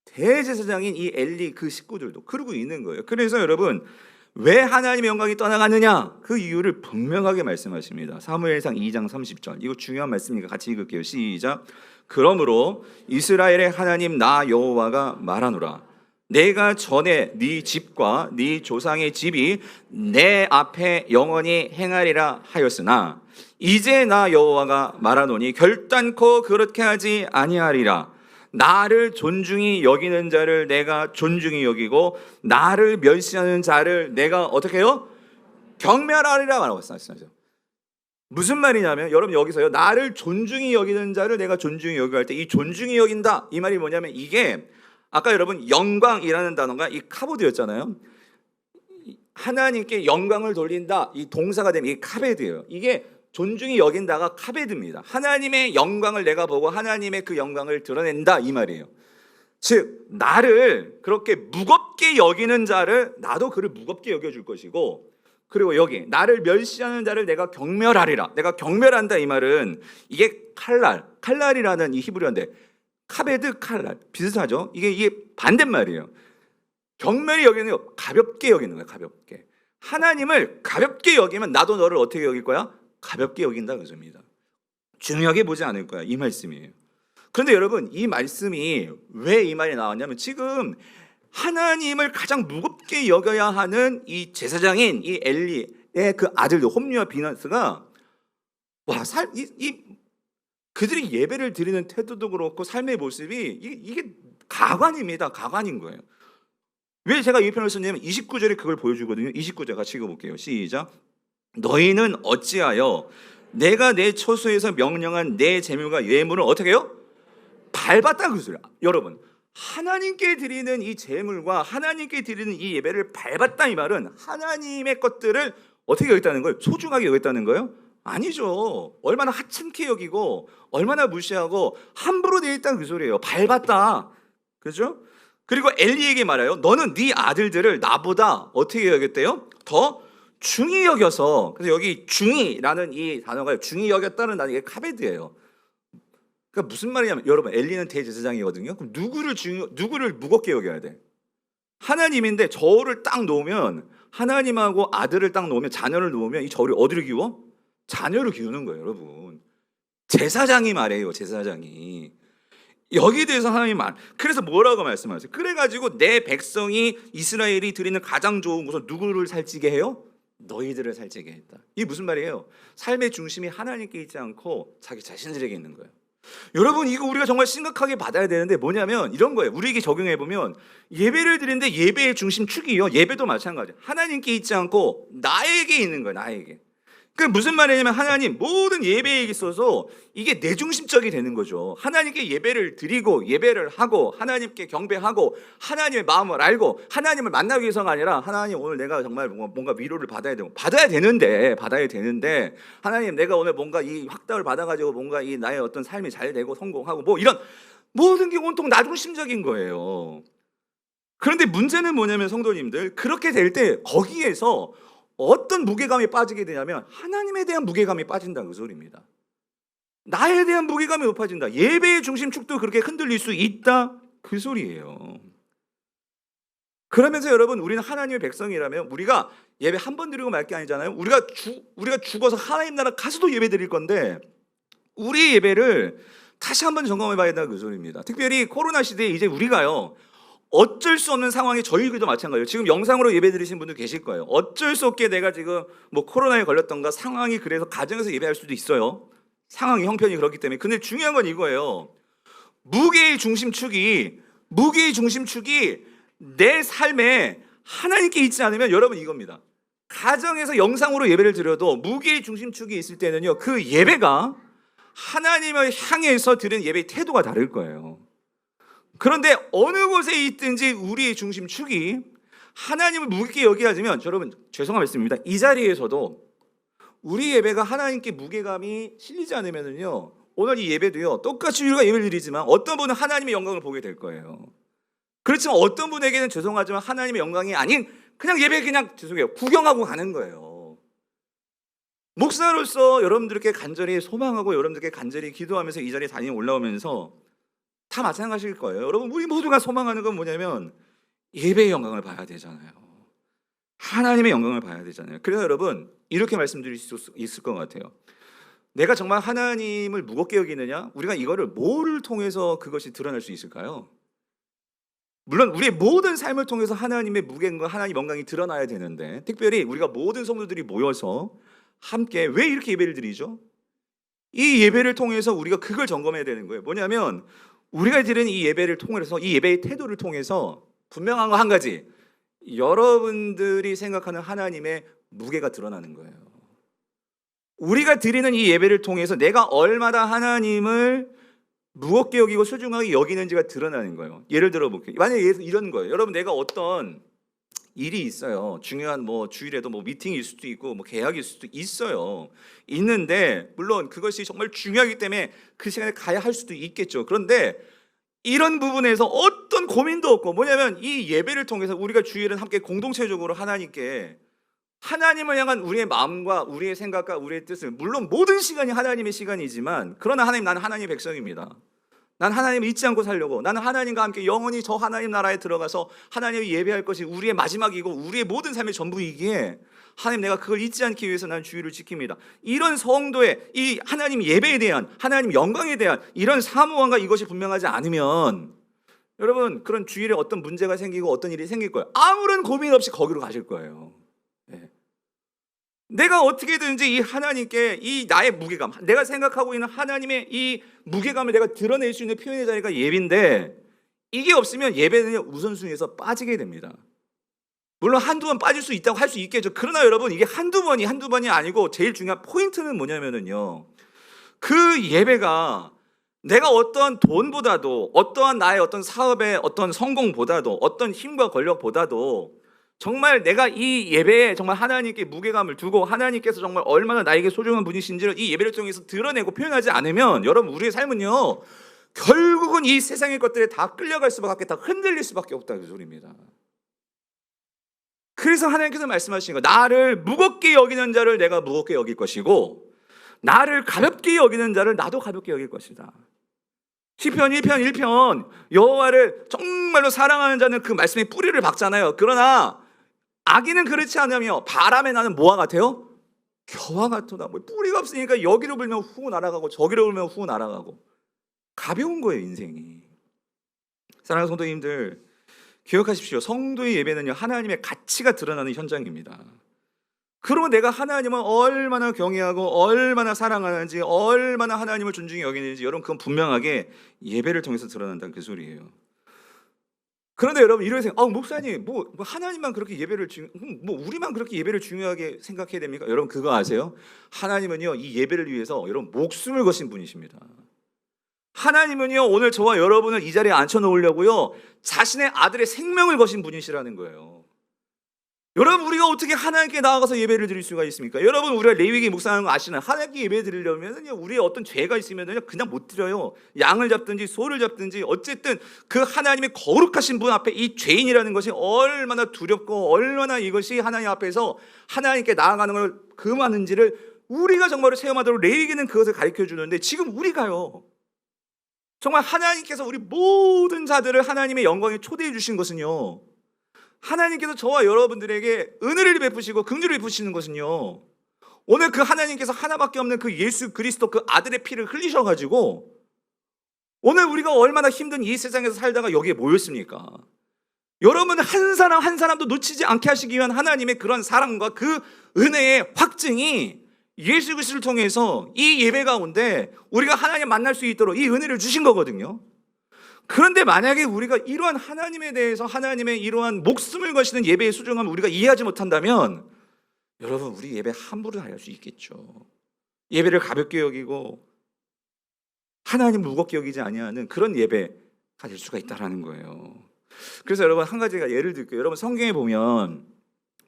대제사장인 이 엘리 그 식구들도 그러고 있는 거예요. 그래서 여러분, 왜 하나님의 영광이 떠나가느냐, 그 이유를 분명하게 말씀하십니다. 사무엘상 2장 30절, 이거 중요한 말씀이니까 같이 읽을게요. 시작. 그러므로 이스라엘의 하나님 나 여호와가 말하노라, 내가 전에 네 집과 네 조상의 집이 내 앞에 영원히 행하리라 하였으나 이제 나 여호와가 말하노니 결단코 그렇게 하지 아니하리라. 나를 존중히 여기는 자를 내가 존중히 여기고 나를 멸시하는 자를 내가 어떻게 해요? 경멸하리라 말하고 있어요. 무슨 말이냐면, 여러분 여기서요, 나를 존중히 여기는 자를 내가 존중히 여기고 할 때 이 존중히 여긴다, 이 말이 뭐냐면, 이게 아까 여러분 영광이라는 단어가 이 카보드였잖아요. 하나님께 영광을 돌린다, 이 동사가 되면 이 카베드예요. 이게 존중이 여긴다가 카베드입니다. 하나님의 영광을 내가 보고 하나님의 그 영광을 드러낸다, 이 말이에요. 즉 나를 그렇게 무겁게 여기는 자를 나도 그를 무겁게 여겨줄 것이고, 그리고 여기 나를 멸시하는 자를 내가 경멸하리라, 내가 경멸한다, 이 말은 이게 칼날이라는 이 히브리어인데 카베드 칼날 비슷하죠. 이게 반대말이에요. 경멸이 여기는 가볍게 여기는 거예요. 가볍게. 하나님을 가볍게 여기면 나도 너를 어떻게 여길 거야? 가볍게 여긴다 그겁니다. 중요하게 보지 않을 거야, 이 말씀이에요. 그런데 여러분, 이 말씀이 왜 이 말이 나왔냐면 지금 하나님을 가장 무겁게 여겨야 하는 이 제사장인 이 엘리의 그 아들들 홈리와 비나스가 그들이 예배를 드리는 태도도 그렇고 삶의 모습이 이게 가관입니다. 가관인 거예요. 왜 제가 이 표현을 썼냐면 29절에 그걸 보여주거든요. 29절 같이 읽어볼게요. 시작. 너희는 어찌하여 내가 내 처소에서 명령한 내 제물과 예물을 어떻게 해요? 밟았다 그 소리야. 여러분, 하나님께 드리는 이 제물과 하나님께 드리는 이 예배를 밟았다, 이 말은 하나님의 것들을 어떻게 여겼다는 거예요? 소중하게 여겼다는 거예요? 아니죠. 얼마나 하찮게 여기고 얼마나 무시하고 함부로 되어 있다 그 소리예요. 밟았다. 그죠? 그리고 엘리에게 말해요. 너는 네 아들들을 나보다 어떻게 여겼대요? 더 중히 여겨서. 그래서 여기 중히라는 이 단어가 중히 여겼다는 단어, 이게 카베드예요. 그러니까 무슨 말이냐면 여러분, 엘리는 대제사장이거든요. 그럼 누구를 무겁게 여겨야 돼? 하나님인데 저울을 딱 놓으면, 하나님하고 아들을 딱 놓으면, 자녀를 놓으면 이 저울이 어디로 기워? 자녀를 기우는 거예요, 여러분. 제사장이 말해요, 제사장이. 여기에 대해서 하나님이 그래서 뭐라고 말씀하세요? 그래가지고 내 백성이 이스라엘이 드리는 가장 좋은 것은 누구를 살찌게 해요? 너희들을 살찌게 했다. 이게 무슨 말이에요? 삶의 중심이 하나님께 있지 않고 자기 자신들에게 있는 거예요. 여러분, 이거 우리가 정말 심각하게 받아야 되는데 뭐냐면 이런 거예요. 우리에게 적용해보면 예배를 드리는데 예배의 중심축이요, 예배도 마찬가지예요. 하나님께 있지 않고 나에게 있는 거예요. 나에게. 그 무슨 말이냐면 하나님 모든 예배에 있어서 이게 내중심적이 되는 거죠. 하나님께 예배를 드리고 예배를 하고 하나님께 경배하고 하나님의 마음을 알고 하나님을 만나기 위해서가 아니라, 하나님 오늘 내가 정말 뭔가 위로를 받아야 되는데 하나님 내가 오늘 뭔가 이 확답을 받아가지고 뭔가 이 나의 어떤 삶이 잘 되고 성공하고 뭐 이런 모든 게 온통 나중심적인 거예요. 그런데 문제는 뭐냐면 성도님들, 그렇게 될 때 거기에서 어떤 무게감이 빠지게 되냐면 하나님에 대한 무게감이 빠진다 그 소리입니다. 나에 대한 무게감이 높아진다. 예배의 중심축도 그렇게 흔들릴 수 있다 그 소리예요. 그러면서 여러분, 우리는 하나님의 백성이라면 우리가 예배 한 번 드리고 말 게 아니잖아요. 우리가 죽어서 하나님 나라 가서도 예배 드릴 건데 우리 예배를 다시 한번 점검해 봐야 된다 그 소리입니다. 특별히 코로나 시대에 이제 우리가요, 어쩔 수 없는 상황이 저희도 마찬가지예요. 지금 영상으로 예배 드리신 분들 계실 거예요. 어쩔 수 없게 내가 지금 뭐 코로나에 걸렸던가 상황이 그래서 가정에서 예배할 수도 있어요. 상황이 형편이 그렇기 때문에. 근데 중요한 건 이거예요. 무게의 중심축이 내 삶에 하나님께 있지 않으면 여러분 이겁니다. 가정에서 영상으로 예배를 드려도 무게의 중심축이 있을 때는요, 그 예배가 하나님을 향해서 드리는 예배의 태도가 다를 거예요. 그런데 어느 곳에 있든지 우리의 중심축이 하나님을 무겁게 여기야지면, 여러분 죄송한 말씀입니다, 이 자리에서도 우리 예배가 하나님께 무게감이 실리지 않으면요, 오늘 이 예배도요 똑같이 우리가 예배를 드리지만 어떤 분은 하나님의 영광을 보게 될 거예요. 그렇지만 어떤 분에게는 죄송하지만 하나님의 영광이 아닌 그냥 예배, 그냥 죄송해요, 구경하고 가는 거예요. 목사로서 여러분들께 간절히 소망하고 여러분들께 간절히 기도하면서 이 자리에 다니며 올라오면서 다 마찬가지일 거예요. 여러분, 우리 모두가 소망하는 건 뭐냐면 예배의 영광을 봐야 되잖아요. 하나님의 영광을 봐야 되잖아요. 그래서 여러분, 이렇게 말씀드릴 수 있을 것 같아요. 내가 정말 하나님을 무겁게 여기느냐? 우리가 이거를 뭐를 통해서 그것이 드러날 수 있을까요? 물론 우리의 모든 삶을 통해서 하나님의 무게감과 하나님의 영광이 드러나야 되는데, 특별히 우리가 모든 성도들이 모여서 함께 왜 이렇게 예배를 드리죠? 이 예배를 통해서 우리가 그걸 점검해야 되는 거예요. 뭐냐면 우리가 드리는 이 예배를 통해서, 이 예배의 태도를 통해서 분명한 거 한 가지, 여러분들이 생각하는 하나님의 무게가 드러나는 거예요. 우리가 드리는 이 예배를 통해서 내가 얼마나 하나님을 무겁게 여기고 소중하게 여기는지가 드러나는 거예요. 예를 들어 볼게요. 만약에 이런 거예요. 여러분, 내가 어떤 일이 있어요. 중요한 뭐 주일에도 뭐 미팅일 수도 있고 뭐 계약일 수도 있어요. 있는데 물론 그것이 정말 중요하기 때문에 그 시간에 가야 할 수도 있겠죠. 그런데 이런 부분에서 어떤 고민도 없고, 뭐냐면 이 예배를 통해서 우리가 주일은 함께 공동체적으로 하나님을 향한 우리의 마음과 우리의 생각과 우리의 뜻을, 물론 모든 시간이 하나님의 시간이지만, 그러나 나는 하나님의 백성입니다. 난 하나님을 잊지 않고 살려고, 나는 하나님과 함께 영원히 저 하나님 나라에 들어가서 하나님을 예배할 것이 우리의 마지막이고 우리의 모든 삶의 전부이기에 하나님, 내가 그걸 잊지 않기 위해서 난 주일을 지킵니다. 이런 성도의 이 하나님 예배에 대한, 하나님 영광에 대한 이런 사모함과 이것이 분명하지 않으면 여러분, 그런 주일에 어떤 문제가 생기고 어떤 일이 생길 거예요. 아무런 고민 없이 거기로 가실 거예요. 네. 내가 어떻게든지 이 하나님께 이 나의 무게감, 내가 생각하고 있는 하나님의 이 무게감을 내가 드러낼 수 있는 표현의 자리가 예배인데, 이게 없으면 예배는 우선순위에서 빠지게 됩니다. 물론 한두 번 빠질 수 있다고 할 수 있겠죠. 그러나 여러분, 이게 한두 번이 아니고 제일 중요한 포인트는 뭐냐면요, 그 예배가 내가 어떠한 돈보다도, 어떠한 나의 어떤 사업의 어떤 성공보다도, 어떤 힘과 권력보다도 정말 내가 이 예배에 정말 하나님께 무게감을 두고 하나님께서 정말 얼마나 나에게 소중한 분이신지를 이 예배를 통해서 드러내고 표현하지 않으면, 여러분, 우리의 삶은요 결국은 이 세상의 것들에 다 끌려갈 수밖에, 다 흔들릴 수밖에 없다, 그 소리입니다. 그래서 하나님께서 말씀하시는 거, 나를 무겁게 여기는 자를 내가 무겁게 여길 것이고 나를 가볍게 여기는 자를 나도 가볍게 여길 것이다. 시편 1편 1편, 여호와를 정말로 사랑하는 자는 그 말씀에 뿌리를 박잖아요. 그러나 악인은 그렇지 않으며 바람에 나는 뭐와 같아요? 겨와 같도다. 뭐 뿌리가 없으니까 여기로 불면 후 날아가고 저기로 불면 후 날아가고, 가벼운 거예요, 인생이. 사랑하는 성도님들, 기억하십시오. 성도의 예배는요, 하나님의 가치가 드러나는 현장입니다. 그러면 내가 하나님을 얼마나 경외하고 얼마나 사랑하는지, 얼마나 하나님을 존중히 여기는지, 여러분, 그건 분명하게 예배를 통해서 드러난다는 그 소리예요. 그런데 여러분, 이런 생각, 목사님, 뭐 하나님만 그렇게 예배를 우리만 그렇게 예배를 중요하게 생각해야 됩니까? 여러분, 그거 아세요? 하나님은요, 이 예배를 위해서 여러분 목숨을 거신 분이십니다. 하나님은요, 오늘 저와 여러분을 이 자리에 앉혀놓으려고요 자신의 아들의 생명을 거신 분이시라는 거예요. 여러분, 우리가 어떻게 하나님께 나아가서 예배를 드릴 수가 있습니까? 여러분, 우리가 레위기 묵상하는 거 아시나요? 하나님께 예배 드리려면 우리의 어떤 죄가 있으면 그냥 못 드려요. 양을 잡든지 소를 잡든지, 어쨌든 그 하나님의 거룩하신 분 앞에 이 죄인이라는 것이 얼마나 두렵고 얼마나 이것이 하나님 앞에서 하나님께 나아가는 걸 금하는지를 우리가 정말로 체험하도록 레위기는 그것을 가르쳐 주는데, 지금 우리가요 정말 하나님께서 우리 모든 자들을 하나님의 영광에 초대해 주신 것은요, 하나님께서 저와 여러분들에게 은혜를 베푸시고 긍휼을 베푸시는 것은요, 오늘 그 하나님께서 하나밖에 없는 그 예수 그리스도 그 아들의 피를 흘리셔가지고 오늘 우리가 얼마나 힘든 이 세상에서 살다가 여기에 모였습니까? 여러분, 한 사람 한 사람도 놓치지 않게 하시기 위한 하나님의 그런 사랑과 그 은혜의 확증이 예수 그리스도를 통해서 이 예배 가운데 우리가 하나님 만날 수 있도록 이 은혜를 주신 거거든요. 그런데 만약에 우리가 이러한 하나님에 대해서, 하나님의 이러한 목숨을 거시는 예배의 소중함을 우리가 이해하지 못한다면, 여러분, 우리 예배 함부로 할 수 있겠죠. 예배를 가볍게 여기고 하나님 무겁게 여기지 아니하는 그런 예배가 될 수가 있다라는 거예요. 그래서 여러분, 한 가지가 예를 들게요. 여러분, 성경에 보면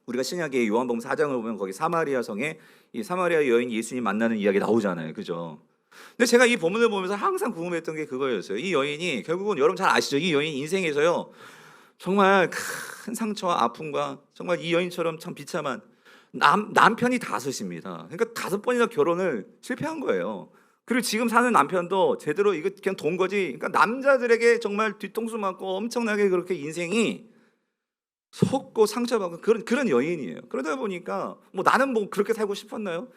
우리가 신약의 요한복음 4장을 보면 거기 사마리아 성에 이 사마리아 여인 예수님 만나는 이야기 나오잖아요, 그죠? 근데 제가 이 본문을 보면서 항상 궁금했던 게 그거였어요. 이 여인이 결국은, 여러분 잘 아시죠? 이 여인 인생에서요 정말 큰 상처와 아픔과, 정말 이 여인처럼 참 비참한 남편이 5입니다. 그러니까 5번이나 결혼을 실패한 거예요. 그리고 지금 사는 남편도 제대로 이거 그냥 돈 거지. 그러니까 남자들에게 정말 뒤통수 맞고 엄청나게 그렇게 인생이 속고 상처받고 그런 여인이에요. 그러다 보니까 뭐 나는 뭐 그렇게 살고 싶었나요?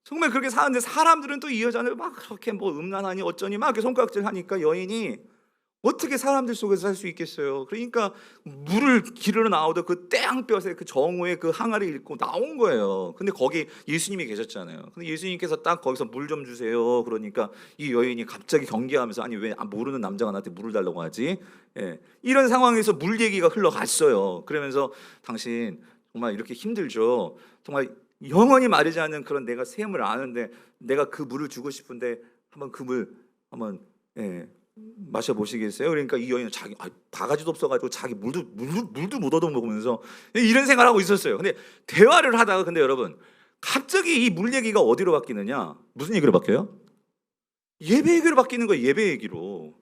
정말 그렇게 사는데 사람들은 또 이 여자를 막 그렇게 뭐 음란하니 어쩌니 막 이렇게 손가락질 하니까 여인이 어떻게 사람들 속에서 살 수 있겠어요? 그러니까 물을 기르러 나오던 그 땡볕에 그 정오에 그 항아리 읽고 나온 거예요. 근데 거기 예수님이 계셨잖아요. 근데 예수님께서 딱 거기서 물 좀 주세요. 그러니까 이 여인이 갑자기 경계하면서, 아니 왜 모르는 남자가 나한테 물을 달라고 하지? 예. 이런 상황에서 물 얘기가 흘러갔어요. 그러면서 당신 정말 이렇게 힘들죠. 정말 영원히 마르지 않는 그런 내가 샘을 아는데 내가 그 물을 주고 싶은데 한번 그 물 한번 마셔보시겠어요? 그러니까 이 여인은 자기 바가지도 없어가지고 자기 물도 못 얻어먹으면서 이런 생각을 하고 있었어요. 근데 대화를 하다가 근데 여러분 갑자기 이 물 얘기가 어디로 바뀌느냐? 무슨 얘기로 바뀌어요? 예배 얘기로 바뀌는 거예요. 예배 얘기로.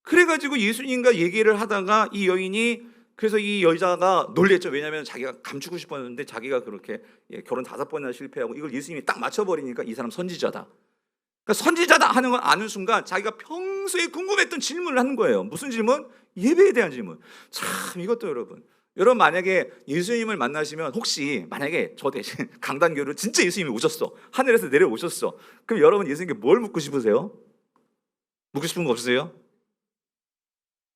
그래가지고 예수님과 얘기를 하다가 이 여인이 그래서 이 여자가 놀랬죠. 왜냐하면 자기가 감추고 싶었는데 자기가 그렇게 결혼 5번이나 실패하고 이걸 예수님이 딱 맞춰버리니까 이 사람 선지자다. 그러니까 선지자다 하는 걸 아는 순간 자기가 평소에 궁금했던 질문을 하는 거예요. 무슨 질문? 예배에 대한 질문. 참 이것도 여러분 만약에 예수님을 만나시면 혹시 만약에 저 대신 강단교를 진짜 예수님이 오셨어. 하늘에서 내려오셨어. 그럼 여러분 예수님께 뭘 묻고 싶으세요? 묻고 싶은 거 없으세요?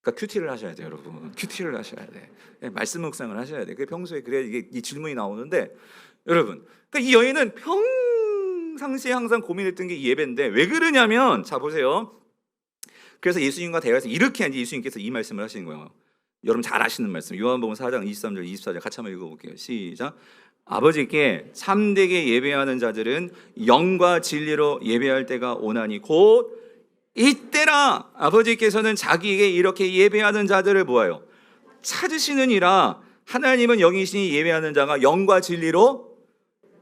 그러니까 큐티를 하셔야 돼요, 여러분. 큐티를 하셔야 돼. 말씀 묵상을 하셔야 돼. 그게 평소에 그래야 이게 이 질문이 나오는데 여러분, 그러니까 이 여인은 평상시에 항상 고민했던 게 이 예배인데 왜 그러냐면 자 보세요. 그래서 예수님과 대화해서 이렇게 이제 예수님께서 이 말씀을 하시는 거예요. 여러분 잘 아시는 말씀. 요한복음 4장 23절 24절 같이 한번 읽어볼게요. 시작. 아버지께 참되게 예배하는 자들은 영과 진리로 예배할 때가 오나니 곧 이때라. 아버지께서는 자기에게 이렇게 예배하는 자들을 뭐예요? 찾으시느니라. 하나님은 영이시니 예배하는 자가 영과 진리로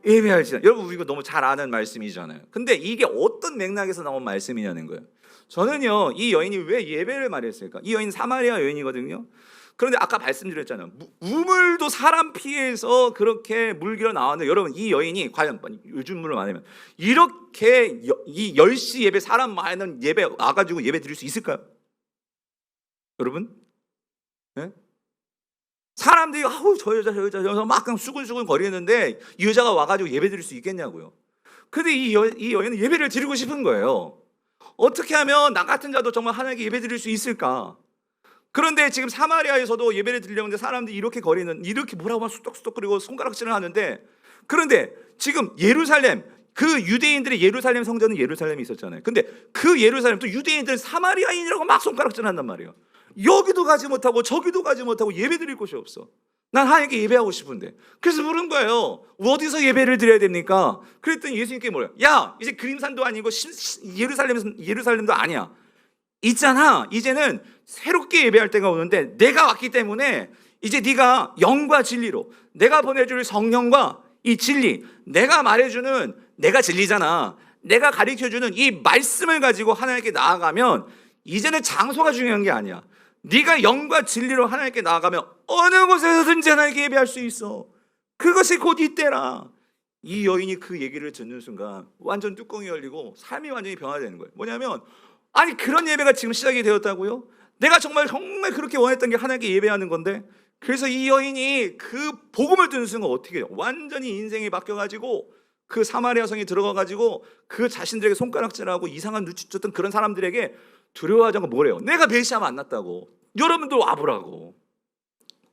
예배할지라. 여러분 이거 너무 잘 아는 말씀이잖아요. 근데 이게 어떤 맥락에서 나온 말씀이냐는 거예요. 저는요 이 여인이 왜 예배를 말했을까? 이 여인 사마리아 여인이거든요. 그런데 아까 말씀드렸잖아요. 우물도 사람 피해서 그렇게 물기로 나왔는데 여러분 이 여인이 과연 요즘으로 말하면 이렇게 이 10시 예배 사람 많은 예배 와가지고 예배 드릴 수 있을까요? 여러분? 네? 사람들이 아우 저 여자 막 그냥 수근수근 거리는데 이 여자가 와가지고 예배 드릴 수 있겠냐고요. 근데 이 여인은 예배를 드리고 싶은 거예요. 어떻게 하면 나 같은 자도 정말 하나님께 예배 드릴 수 있을까? 그런데 지금 사마리아에서도 예배를 드리려는데 사람들이 이렇게 거리는 이렇게 뭐라고 막 수덕수덕거리고 손가락질을 하는데 그런데 지금 예루살렘 그 유대인들의 예루살렘 성전은 예루살렘이 있었잖아요. 근데 그 예루살렘 또 유대인들은 사마리아인이라고 막 손가락질 한단 말이에요. 여기도 가지 못하고 저기도 가지 못하고 예배 드릴 곳이 없어. 난 하나님께 예배하고 싶은데. 그래서 물은 거예요. 어디서 예배를 드려야 됩니까? 그랬더니 예수님께 뭐래요? 야 이제 그림산도 아니고 예루살렘도 아니야. 있잖아. 이제는 새롭게 예배할 때가 오는데 내가 왔기 때문에 이제 네가 영과 진리로 내가 보내줄 성령과 이 진리 내가 말해주는 내가 진리잖아. 내가 가르쳐주는 이 말씀을 가지고 하나님께 나아가면 이제는 장소가 중요한 게 아니야. 네가 영과 진리로 하나님께 나아가면 어느 곳에서든지 하나님께 예배할 수 있어. 그것이 곧 이때라. 이 여인이 그 얘기를 듣는 순간 완전 뚜껑이 열리고 삶이 완전히 변화되는 거예요. 뭐냐면 아니 그런 예배가 지금 시작이 되었다고요? 내가 정말 그렇게 원했던 게 하나님께 예배하는 건데. 그래서 이 여인이 그 복음을 듣는 순간 어떻게 해요? 완전히 인생이 바뀌어가지고 그 사마리아 성에 들어가가지고 그 자신들에게 손가락질하고 이상한 눈치 줬던 그런 사람들에게 두려워하지 않고 뭐래요? 내가 메시아 만났다고. 여러분도 와보라고.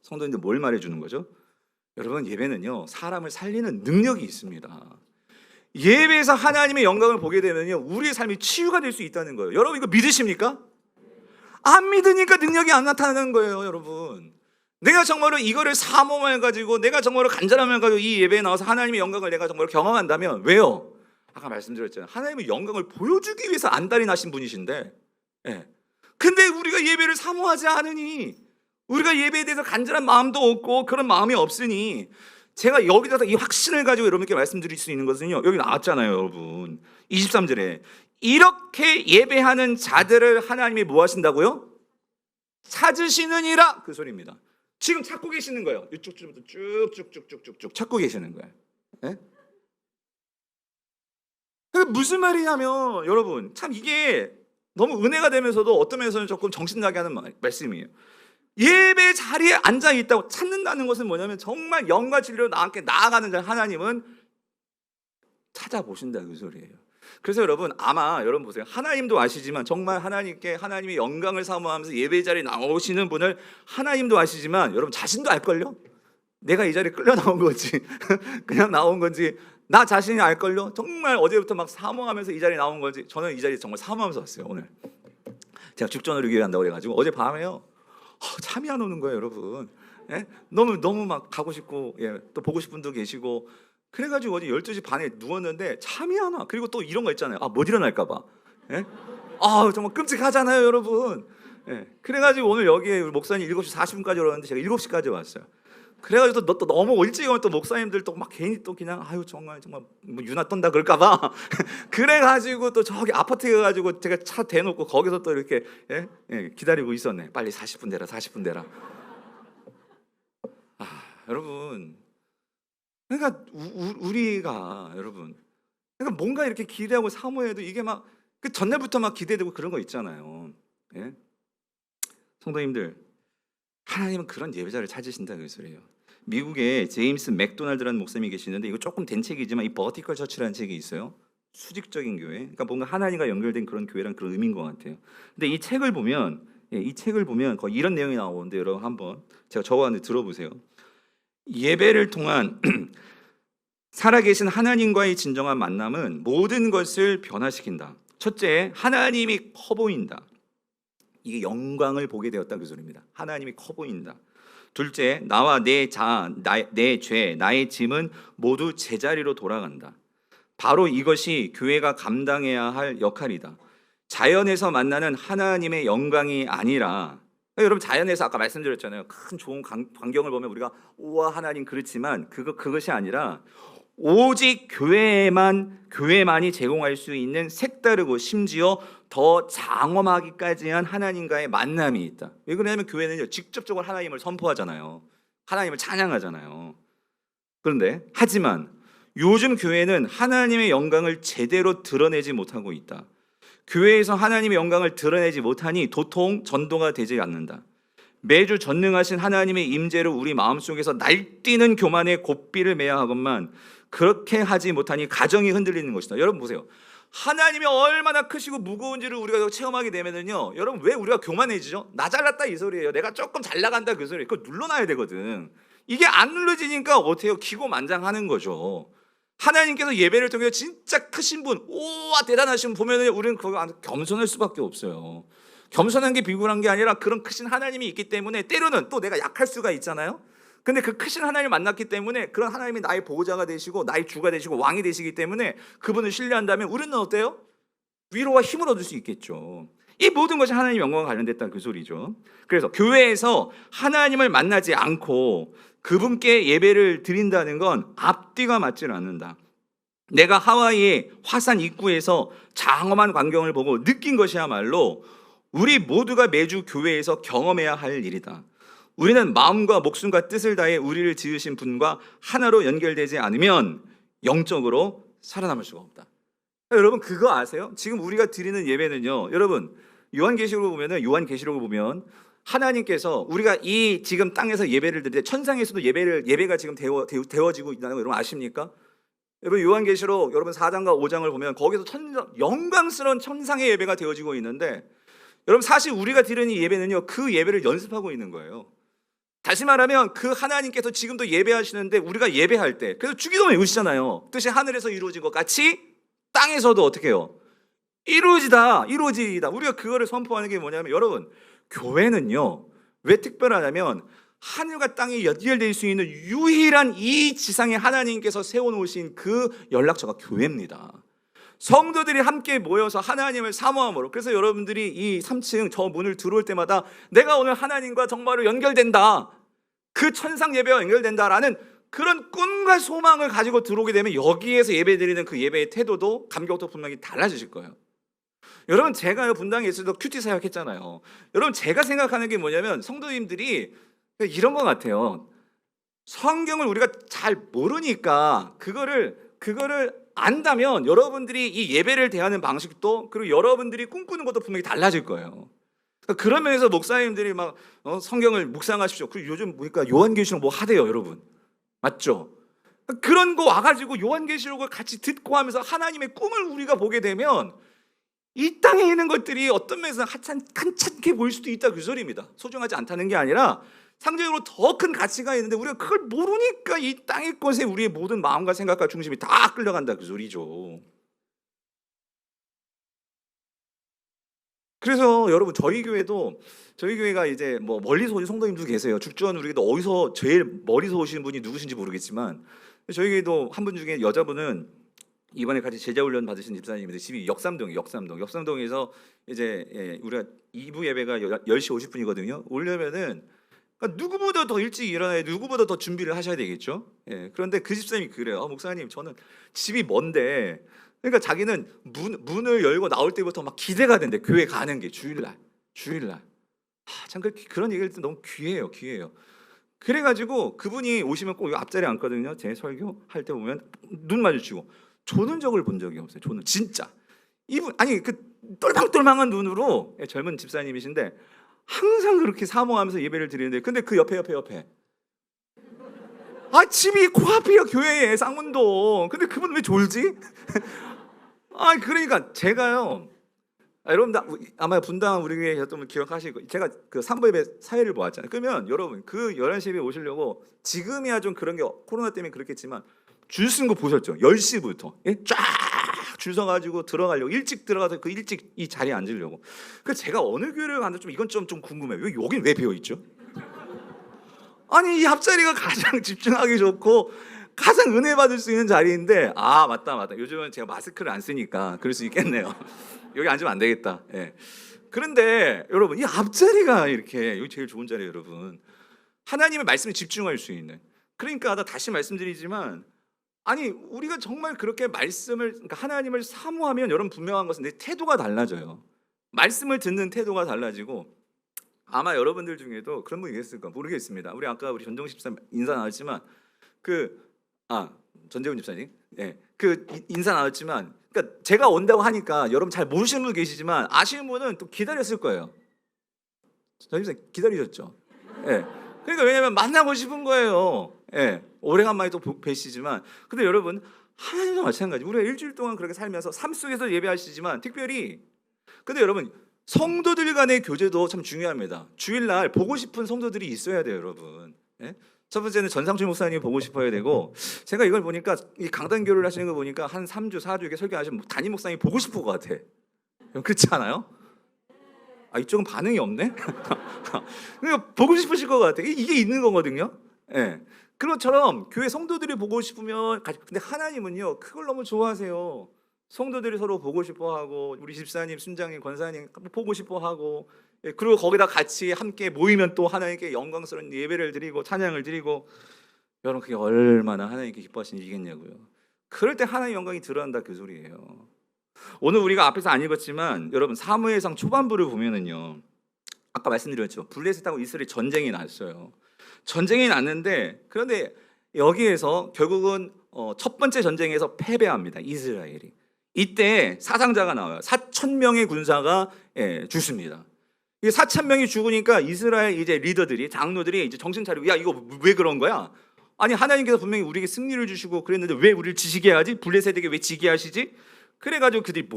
성도님들 뭘 말해주는 거죠? 여러분 예배는요 사람을 살리는 능력이 있습니다. 예배에서 하나님의 영광을 보게 되면요 우리의 삶이 치유가 될 수 있다는 거예요. 여러분 이거 믿으십니까? 안 믿으니까 능력이 안 나타나는 거예요. 여러분 내가 정말로 이거를 사모해가지고 내가 정말로 간절함을 가지고 이 예배에 나와서 하나님의 영광을 내가 정말로 경험한다면 왜요? 아까 말씀드렸잖아요. 하나님의 영광을 보여주기 위해서 안달이 나신 분이신데 근데 우리가 예배를 사모하지 않으니 우리가 예배에 대해서 간절한 마음도 없고 그런 마음이 없으니 제가 여기다가 이 확신을 가지고 여러분께 말씀드릴 수 있는 것은요 여기 나왔잖아요 여러분 23절에 이렇게 예배하는 자들을 하나님이 뭐 하신다고요? 찾으시느니라 그 소리입니다. 지금 찾고 계시는 거예요. 이쪽부터 쭉쭉쭉쭉쭉쭉 찾고 계시는 거예요. 네? 그게 무슨 말이냐면 여러분 참 이게 너무 은혜가 되면서도 어떤 면에서는 조금 정신나게 하는 말씀이에요. 예배 자리에 앉아 있다고 찾는다는 것은 뭐냐면 정말 영과 진리로 나한테 나아가는 자 하나님은 찾아보신다 그 소리예요. 그래서 여러분 아마 여러분 보세요. 하나님도 아시지만 정말 하나님께 하나님의 영광을 사모하면서 예배 자리에 나오시는 분을 하나님도 아시지만 여러분 자신도 알걸요? 내가 이 자리에 끌려 나온 건지 그냥 나온 건지 나 자신이 알걸요? 정말 어제부터 막 사모하면서 이 자리에 나온 건지 저는 이 자리에 정말 사모하면서 왔어요. 오늘 제가 죽전을 위해 한다고 그래가지고 어제 밤에요 잠이 안 오는 거예요 여러분. 너무 막 가고 싶고 또 보고 싶은 분도 계시고 그래가지고 어제 12시 반에 누웠는데 잠이 안 와. 그리고 또 이런 거 있잖아요. 못 일어날까 봐. 아 정말 끔찍하잖아요, 여러분. 예. 그래가지고 오늘 여기에 우리 목사님 7시 40분까지 오라는데 제가 7시까지 왔어요. 그래가지고 또 너무 일찍 오면 또 목사님들 또 막 괜히 또 그냥 아유 정말 뭐 유나 떤다 그럴까봐 그래가지고 또 저기 아파트에 가가지고 제가 차 대놓고 거기서 또 이렇게 기다리고 있었네. 빨리 40분 되라 40분 되라. 여러분, 그러니까 우리가 여러분, 그러니까 뭔가 이렇게 기대하고 사모해도 이게 막 그 전날부터 막 기대되고 그런 거 있잖아요. 예? 성도님들, 하나님은 그런 예배자를 찾으신다 그 소리예요. 미국에 제임스 맥도날드라는 목사님이 계시는데 이거 조금 된 책이지만 이 버티컬 처치라는 책이 있어요. 수직적인 교회. 그러니까 뭔가 하나님과 연결된 그런 교회란 그런 의미인 것 같아요. 근데 이 책을 보면 거의 이런 내용이 나오는데 여러분 한번 제가 적어왔는데 들어보세요. 예배를 통한 살아계신 하나님과의 진정한 만남은 모든 것을 변화시킨다. 첫째, 하나님이 커 보인다. 이게 영광을 보게 되었다 그 소리입니다. 하나님이 커 보인다. 둘째, 나와 내 죄, 나의 짐은 모두 제자리로 돌아간다. 바로 이것이 교회가 감당해야 할 역할이다. 자연에서 만나는 하나님의 영광이 아니라, 여러분 자연에서 아까 말씀드렸잖아요. 큰 좋은 광경을 보면 우리가 우와 하나님 그렇지만 그것이 아니라 오직 교회만이 제공할 수 있는 색다르고 심지어 더 장엄하기까지 한 하나님과의 만남이 있다. 왜 그러냐면 교회는요 직접적으로 하나님을 선포하잖아요. 하나님을 찬양하잖아요. 그런데 하지만 요즘 교회는 하나님의 영광을 제대로 드러내지 못하고 있다. 교회에서 하나님의 영광을 드러내지 못하니 도통 전도가 되지 않는다. 매주 전능하신 하나님의 임재를 우리 마음속에서 날뛰는 교만의 고삐를 매야 하건만 그렇게 하지 못하니 가정이 흔들리는 것이다. 여러분 보세요. 하나님이 얼마나 크시고 무거운지를 우리가 체험하게 되면은요, 여러분 왜 우리가 교만해지죠? 나 잘났다 이 소리예요. 내가 조금 잘 나간다 그 소리예요. 그걸 눌러놔야 되거든. 이게 안 눌러지니까 어떻게 해요? 기고만장하는 거죠. 하나님께서 예배를 통해 진짜 크신 분, 우와 대단하신 분 보면은 우리는 그거 겸손할 수밖에 없어요. 겸손한 게 비굴한 게 아니라 그런 크신 하나님이 있기 때문에 때로는 또 내가 약할 수가 있잖아요. 근데 그 크신 하나님을 만났기 때문에 그런 하나님이 나의 보호자가 되시고 나의 주가 되시고 왕이 되시기 때문에 그분을 신뢰한다면 우리는 어때요? 위로와 힘을 얻을 수 있겠죠. 이 모든 것이 하나님의 영광과 관련됐다는 그 소리죠. 그래서 교회에서 하나님을 만나지 않고 그분께 예배를 드린다는 건 앞뒤가 맞지는 않는다. 내가 하와이의 화산 입구에서 장엄한 광경을 보고 느낀 것이야말로 우리 모두가 매주 교회에서 경험해야 할 일이다. 우리는 마음과 목숨과 뜻을 다해 우리를 지으신 분과 하나로 연결되지 않으면 영적으로 살아남을 수가 없다. 여러분 그거 아세요? 지금 우리가 드리는 예배는요, 여러분 요한계시록을 보면 하나님께서 우리가 이 지금 땅에서 예배를 드릴 때 천상에서도 예배가 지금 되어지고 있다는 거 여러분 아십니까? 여러분 요한계시록 여러분 4장과 5장을 보면 거기서 영광스러운 천상의 예배가 되어지고 있는데, 여러분 사실 우리가 드리는 예배는요 그 예배를 연습하고 있는 거예요. 다시 말하면 그 하나님께서 지금도 예배하시는데 우리가 예배할 때, 그래서 주기도문 외우시잖아요. 뜻이 하늘에서 이루어진 것 같이 땅에서도 어떻게 해요? 이루어지다. 우리가 그거를 선포하는 게 뭐냐면, 여러분 교회는요 왜 특별하냐면 하늘과 땅이 연결될 수 있는 유일한 이 지상에 하나님께서 세워놓으신 그 연락처가 교회입니다. 성도들이 함께 모여서 하나님을 사모함으로, 그래서 여러분들이 이 3층 저 문을 들어올 때마다 내가 오늘 하나님과 정말로 연결된다, 그 천상 예배와 연결된다라는 그런 꿈과 소망을 가지고 들어오게 되면 여기에서 예배드리는 그 예배의 태도도 감격도 분명히 달라지실 거예요. 여러분 제가요 분당에 있을 때 큐티 사역했잖아요. 여러분 제가 생각하는 게 뭐냐면 성도님들이 이런 것 같아요. 성경을 우리가 잘 모르니까 그거를 안다면 여러분들이 이 예배를 대하는 방식도, 그리고 여러분들이 꿈꾸는 것도 분명히 달라질 거예요. 그런 면에서 목사님들이 막 성경을 묵상하십시오. 그리고 요즘 보니까 요한계시록 뭐 하대요, 여러분. 맞죠? 그런 거 와가지고 요한계시록을 같이 듣고 하면서 하나님의 꿈을 우리가 보게 되면 이 땅에 있는 것들이 어떤 면에서 한찮게 보일 수도 있다 그 소리입니다. 소중하지 않다는 게 아니라 상대적으로 더 큰 가치가 있는데 우리가 그걸 모르니까 이 땅의 것에 우리의 모든 마음과 생각과 중심이 다 끌려간다 그 소리죠. 그래서 여러분 저희 교회가 이제 뭐 멀리서 오신 성도님도 계세요. 죽전 우리도 어디서 제일 멀리서 오시는 분이 누구신지 모르겠지만 저희 교회도 한 분 중에 여자분은 이번에 같이 제자 훈련 받으신 집사님인데 집이 역삼동에서 이제 우리가 2부 예배가 10시 50분이거든요. 오려면은 그러니까 누구보다 더 일찍 일어나야 누구보다 더 준비를 하셔야 되겠죠. 그런데 그 집사님이 그래요. 목사님, 저는 집이 먼데, 그러니까 자기는 문을 열고 나올 때부터 막 기대가 된대. 교회 가는 게 주일날. 참 그런 얘기를 듣면 너무 귀해요. 그래가지고 그분이 오시면 꼭 앞자리에 앉거든요. 제 설교 할 때 보면 눈 마주치고 조는 적을 본 적이 없어요. 저는 진짜 이분 아니 그 똘망똘망한 눈으로 젊은 집사님이신데 항상 그렇게 사모하면서 예배를 드리는데, 근데 그 옆에 집이 코앞이야, 교회에 쌍문동. 근데 그분 왜 졸지? 그러니까 제가요, 여러분 아마 분당 우리 교회 였던 분 기억하시고, 제가 그 삼부 예배 사회를 보았잖아요. 그러면 여러분 그 11시 예배 오시려고, 지금이야 좀 그런 게 코로나 때문에 그렇겠지만 줄 쓴 거 보셨죠? 10시부터 쫙 줄 서가지고 들어가려고, 일찍 들어가서 그 일찍 이 자리에 앉으려고. 그 제가 어느 교회를 가는지 이건 좀 궁금해요. 여긴 왜 비어 있죠? 아니 이 앞자리가 가장 집중하기 좋고 가장 은혜 받을 수 있는 자리인데, 맞다. 요즘은 제가 마스크를 안 쓰니까 그럴 수 있겠네요. 여기 앉으면 안 되겠다. 그런데 여러분 이 앞자리가 이렇게, 여기 제일 좋은 자리예요, 여러분. 하나님의 말씀에 집중할 수 있는. 그러니까 다시 말씀드리지만, 아니 우리가 정말 그렇게 말씀을, 그러니까 하나님을 사모하면 여러분 분명한 것은 내 태도가 달라져요. 말씀을 듣는 태도가 달라지고, 아마 여러분들 중에도 그런 분이 계셨을까 모르겠습니다. 우리 아까 우리 전정식 집사님 인사 나왔지만 전재훈 집사님, 그 인사 나왔지만, 그러니까 제가 온다고 하니까 여러분 잘 모르시는 분 계시지만 아시는 분은 또 기다렸을 거예요. 전 집사님 기다리셨죠? 그러니까 왜냐면 만나고 싶은 거예요. 오래간만에 또 뵈시지만, 근데 여러분 하나님도 마찬가지. 우리가 일주일 동안 그렇게 살면서 삶 속에서 예배하시지만 특별히, 근데 여러분 성도들 간의 교제도 참 중요합니다. 주일날 보고 싶은 성도들이 있어야 돼요, 여러분. 첫 번째는 전상철 목사님 보고 싶어야 되고, 제가 이걸 보니까 이 강단교를 하시는 거 보니까 한 3주 4주 이렇게 설교하시면 담임 목사님 보고 싶을 것 같아. 그렇지 않아요? 이쪽은 반응이 없네. 그러니까 보고 싶으실 것 같아. 이게 있는 거거든요. 그것처럼 교회 성도들이 보고 싶으면, 근데 하나님은요 그걸 너무 좋아하세요. 성도들이 서로 보고 싶어하고, 우리 집사님, 순장님, 권사님 보고 싶어하고, 그리고 거기다 같이 함께 모이면 또 하나님께 영광스러운 예배를 드리고 찬양을 드리고, 여러분 그게 얼마나 하나님께 기뻐하시는 일이겠냐고요. 그럴 때 하나님의 영광이 드러난다, 그 소리예요. 오늘 우리가 앞에서 안 읽었지만 여러분 사무엘상 초반부를 보면은요, 아까 말씀드렸죠, 블레셋하고 이스라엘 전쟁이 났어요. 전쟁이 났는데, 그런데 여기에서 결국은 첫 번째 전쟁에서 패배합니다, 이스라엘이. 이때 사상자가 나와요. 4,000명의 군사가 죽습니다. 이 4,000명이 죽으니까 이스라엘 이제 리더들이, 장로들이 이제 정신 차리고, 야 이거 왜 그런 거야? 아니 하나님께서 분명히 우리에게 승리를 주시고 그랬는데 왜 우리를 지시게 하지? 블레셋에게 왜 지게 하시지? 그래가지고 그들이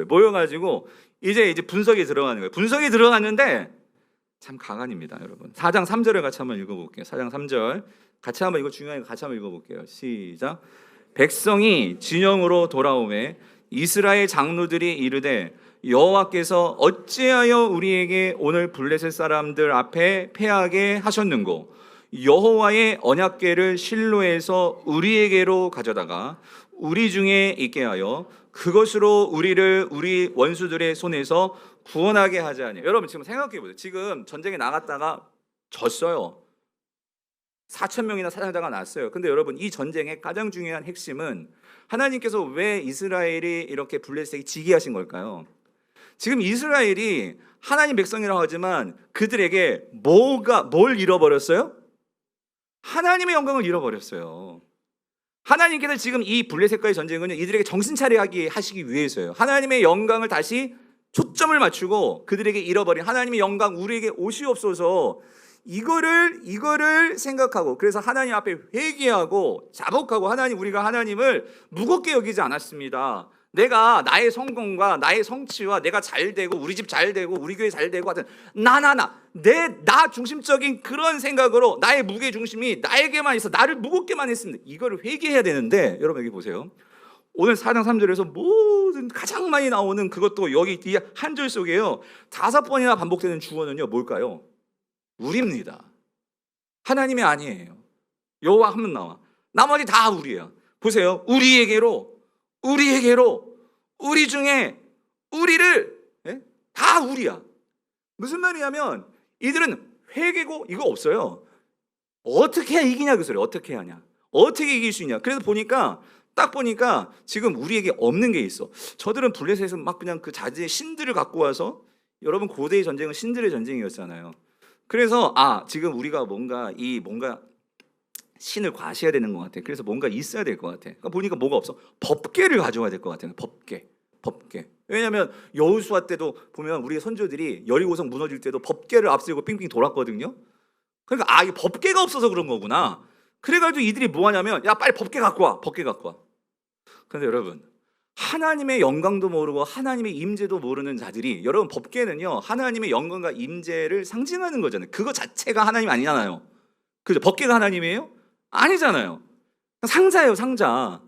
모여가지고 이제 분석에 들어가는 거예요. 분석에 들어갔는데 참 가관입니다, 여러분. 4장 3절을 같이 한번 읽어볼게요. 4장 3절 같이 한번, 이거 중요하니까 같이 한번 읽어볼게요. 시작. 백성이 진영으로 돌아오매 이스라엘 장로들이 이르되, 여호와께서 어찌하여 우리에게 오늘 블레셋 사람들 앞에 패하게 하셨는고, 여호와의 언약궤를 실로에서 우리에게로 가져다가 우리 중에 있게 하여 그것으로 우리를 우리 원수들의 손에서 구원하게 하지 아니하냐. 여러분 지금 생각해 보세요. 지금 전쟁에 나갔다가 졌어요. 4,000명이나 사상자가 났어요. 근데 여러분 이 전쟁의 가장 중요한 핵심은, 하나님께서 왜 이스라엘이 이렇게 블레셋에게 지게 하신 걸까요? 지금 이스라엘이 하나님 백성이라고 하지만 그들에게 뭘 잃어버렸어요? 하나님의 영광을 잃어버렸어요. 하나님께서 지금 이 블레셋과의 전쟁은 이들에게 정신 차리게 하시기 위해서요. 하나님의 영광을 다시 초점을 맞추고 그들에게 잃어버린 하나님의 영광 우리에게 오시옵소서, 이거를 생각하고, 그래서 하나님 앞에 회개하고 자복하고, 하나님, 우리가 하나님을 무겁게 여기지 않았습니다. 내가 나의 성공과 나의 성취와 내가 잘되고 우리 집 잘되고 우리 교회 잘되고 하여튼 나 중심적인 그런 생각으로 나의 무게 중심이 나에게만 있어 나를 무겁게만 했습니다. 이거를 회개해야 되는데, 여러분 여기 보세요. 오늘 4장 3절에서 모든 가장 많이 나오는 그것도 여기 이 한 절 속에요 5번이나 반복되는 주어는요 뭘까요? 우리입니다. 하나님이 아니에요. 여호와 한 번 나와. 나머지 다 우리예요. 보세요. 우리에게로 우리에게로, 우리 중에 우리를, 예? 다 우리야. 무슨 말이냐면 이들은 회개고 이거 없어요. 어떻게 해야 이기냐 그 소리. 어떻게 하냐, 어떻게 이길 수 있냐. 그래서 보니까 딱 보니까 지금 우리에게 없는 게 있어. 저들은 블레셋에서 막 그냥 그 자지의 신들을 갖고 와서, 여러분 고대의 전쟁은 신들의 전쟁이었잖아요. 그래서 지금 우리가 뭔가 신을 과시해야 되는 것 같아. 그래서 뭔가 있어야 될 것 같아. 그러니까 보니까 뭐가 없어. 법궤를 가져와야 될 것 같아요. 법궤. 왜냐하면 여호수아 때도 보면 우리 선조들이 여리고성 무너질 때도 법궤를 앞세우고 빙빙 돌았거든요. 그러니까 이 법궤가 없어서 그런 거구나. 그래가지고 이들이 뭐 하냐면, 야 빨리 법궤 갖고 와. 법궤 갖고 와. 그런데 여러분, 하나님의 영광도 모르고 하나님의 임재도 모르는 자들이, 여러분 법궤는요 하나님의 영광과 임재를 상징하는 거잖아요. 그거 자체가 하나님 아니잖아요. 그죠? 법궤가 하나님이에요? 아니잖아요. 상자예요, 상자.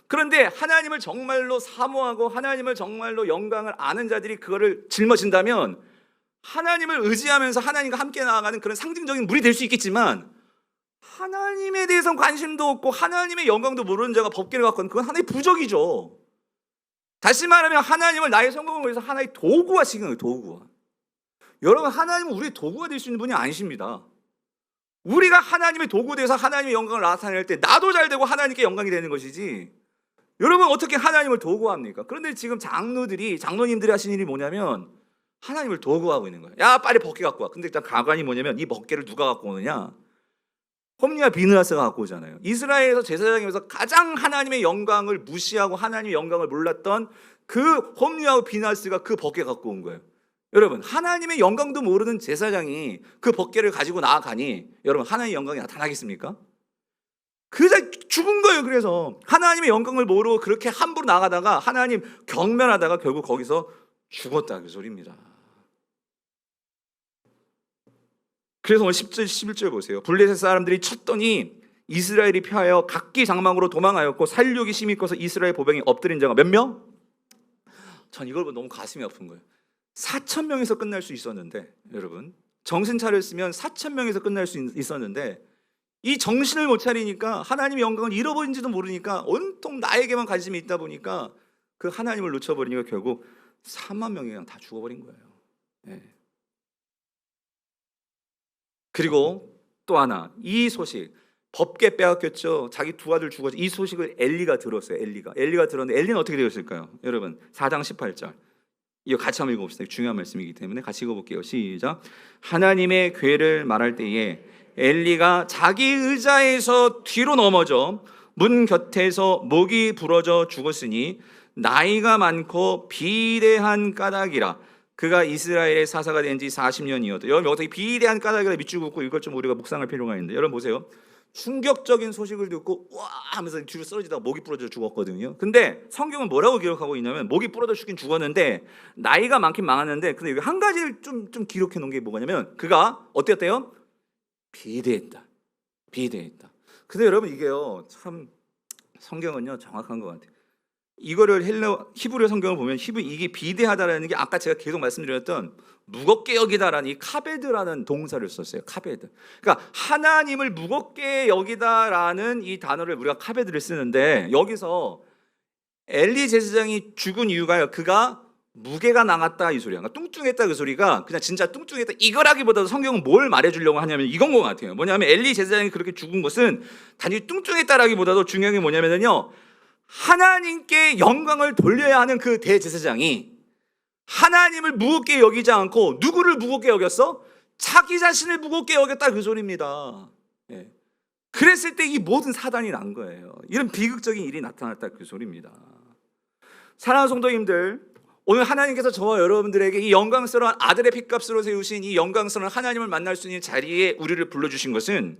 그런데 하나님을 정말로 사모하고 하나님을 정말로 영광을 아는 자들이 그거를 짊어진다면, 하나님을 의지하면서 하나님과 함께 나아가는 그런 상징적인 물이 될 수 있겠지만, 하나님에 대해서는 관심도 없고 하나님의 영광도 모르는 자가 법궤를 갖고 있는, 그건 하나의 부적이죠. 다시 말하면 하나님을 나의 성공을 위해서 하나의 도구화 시키는 거예요. 도구화. 여러분, 하나님은 우리의 도구가 될 수 있는 분이 아니십니다. 우리가 하나님의 도구 돼서 하나님의 영광을 나타낼 때 나도 잘 되고 하나님께 영광이 되는 것이지, 여러분 어떻게 하나님을 도구합니까? 그런데 지금 장로님들이 하신 일이 뭐냐면 하나님을 도구하고 있는 거예요. 야 빨리 법궤 갖고 와. 근데 일단 가관이 뭐냐면, 이 법궤를 누가 갖고 오느냐? 홈리와 비느하스가 갖고 오잖아요. 이스라엘에서 제사장이면서 가장 하나님의 영광을 무시하고 하나님의 영광을 몰랐던 그 홈리와 비느하스가 그 법궤 갖고 온 거예요. 여러분, 하나님의 영광도 모르는 제사장이 그 법궤를 가지고 나아가니 여러분 하나님의 영광이 나타나겠습니까? 그저 죽은 거예요. 그래서 하나님의 영광을 모르고 그렇게 함부로 나가다가 하나님 경멸하다가 결국 거기서 죽었다 그 소리입니다. 그래서 오늘 10절 11절 보세요. 블레셋 사람들이 쳤더니 이스라엘이 피하여 각기 장막으로 도망하였고 살육이 심히 커서 이스라엘 보병이 엎드린 자가 몇 명? 전 이걸 보고 너무 가슴이 아픈 거예요. 4,000명에서 끝날 수 있었는데, 여러분 정신 차렸으면 4,000명에서 끝날 수 있었는데, 이 정신을 못 차리니까 하나님의 영광을 잃어버린지도 모르니까 온통 나에게만 관심이 있다 보니까 그 하나님을 놓쳐버리니까 결국 3만 명이 그냥 다 죽어버린 거예요. 네. 그리고 또 하나, 이 소식, 법궤 빼앗겼죠. 자기 두 아들 죽었죠. 이 소식을 엘리가 들었어요. 엘리가 들었는데 엘리는 어떻게 되었을까요? 여러분 4장 18절 이거 같이 한번 읽어봅시다. 중요한 말씀이기 때문에 같이 읽어볼게요. 시작. 하나님의 궤를 말할 때에 엘리가 자기 의자에서 뒤로 넘어져 문 곁에서 목이 부러져 죽었으니 나이가 많고 비대한 까닭이라. 그가 이스라엘의 사사가 된 지 40년이었다. 여러분 어떻게 비대한 까닭이라 밑줄 긋고 이걸 좀 우리가 묵상할 필요가 있는데, 여러분 보세요. 충격적인 소식을 듣고 와 하면서 뒤로 쓰러지다가 목이 부러져 죽었거든요. 근데 성경은 뭐라고 기록하고 있냐면, 목이 부러져 죽긴 죽었는데 나이가 많긴 많았는데, 근데 여기 한 가지를 좀 기록해 놓은 게 뭐냐면, 그가 어땠대요? 비대했다. 근데 여러분 이게요 참 성경은요 정확한 것 같아요. 이거를 히브리 성경을 보면 이게 비대하다라는 게 아까 제가 계속 말씀드렸던 무겁게 여기다라는 이 카베드라는 동사를 썼어요. 카베드. 그러니까 하나님을 무겁게 여기다라는 이 단어를 우리가 카베드를 쓰는데, 여기서 엘리 제사장이 죽은 이유가요, 그가 무게가 나갔다 이 소리야. 그러니까 뚱뚱했다 그 소리가 그냥 진짜 뚱뚱했다 이거라기보다도 성경은 뭘 말해주려고 하냐면 이건 것 같아요. 뭐냐면 엘리 제사장이 그렇게 죽은 것은 단지 뚱뚱했다라기보다도 중요한 게 뭐냐면요, 하나님께 영광을 돌려야 하는 그 대제사장이 하나님을 무겁게 여기지 않고 누구를 무겁게 여겼어? 자기 자신을 무겁게 여겼다 그 소리입니다. 예. 그랬을 때 이 모든 사단이 난 거예요. 이런 비극적인 일이 나타났다 그 소리입니다. 사랑하는 성도님들, 오늘 하나님께서 저와 여러분들에게 이 영광스러운 아들의 핏값으로 세우신 이 영광스러운 하나님을 만날 수 있는 자리에 우리를 불러주신 것은,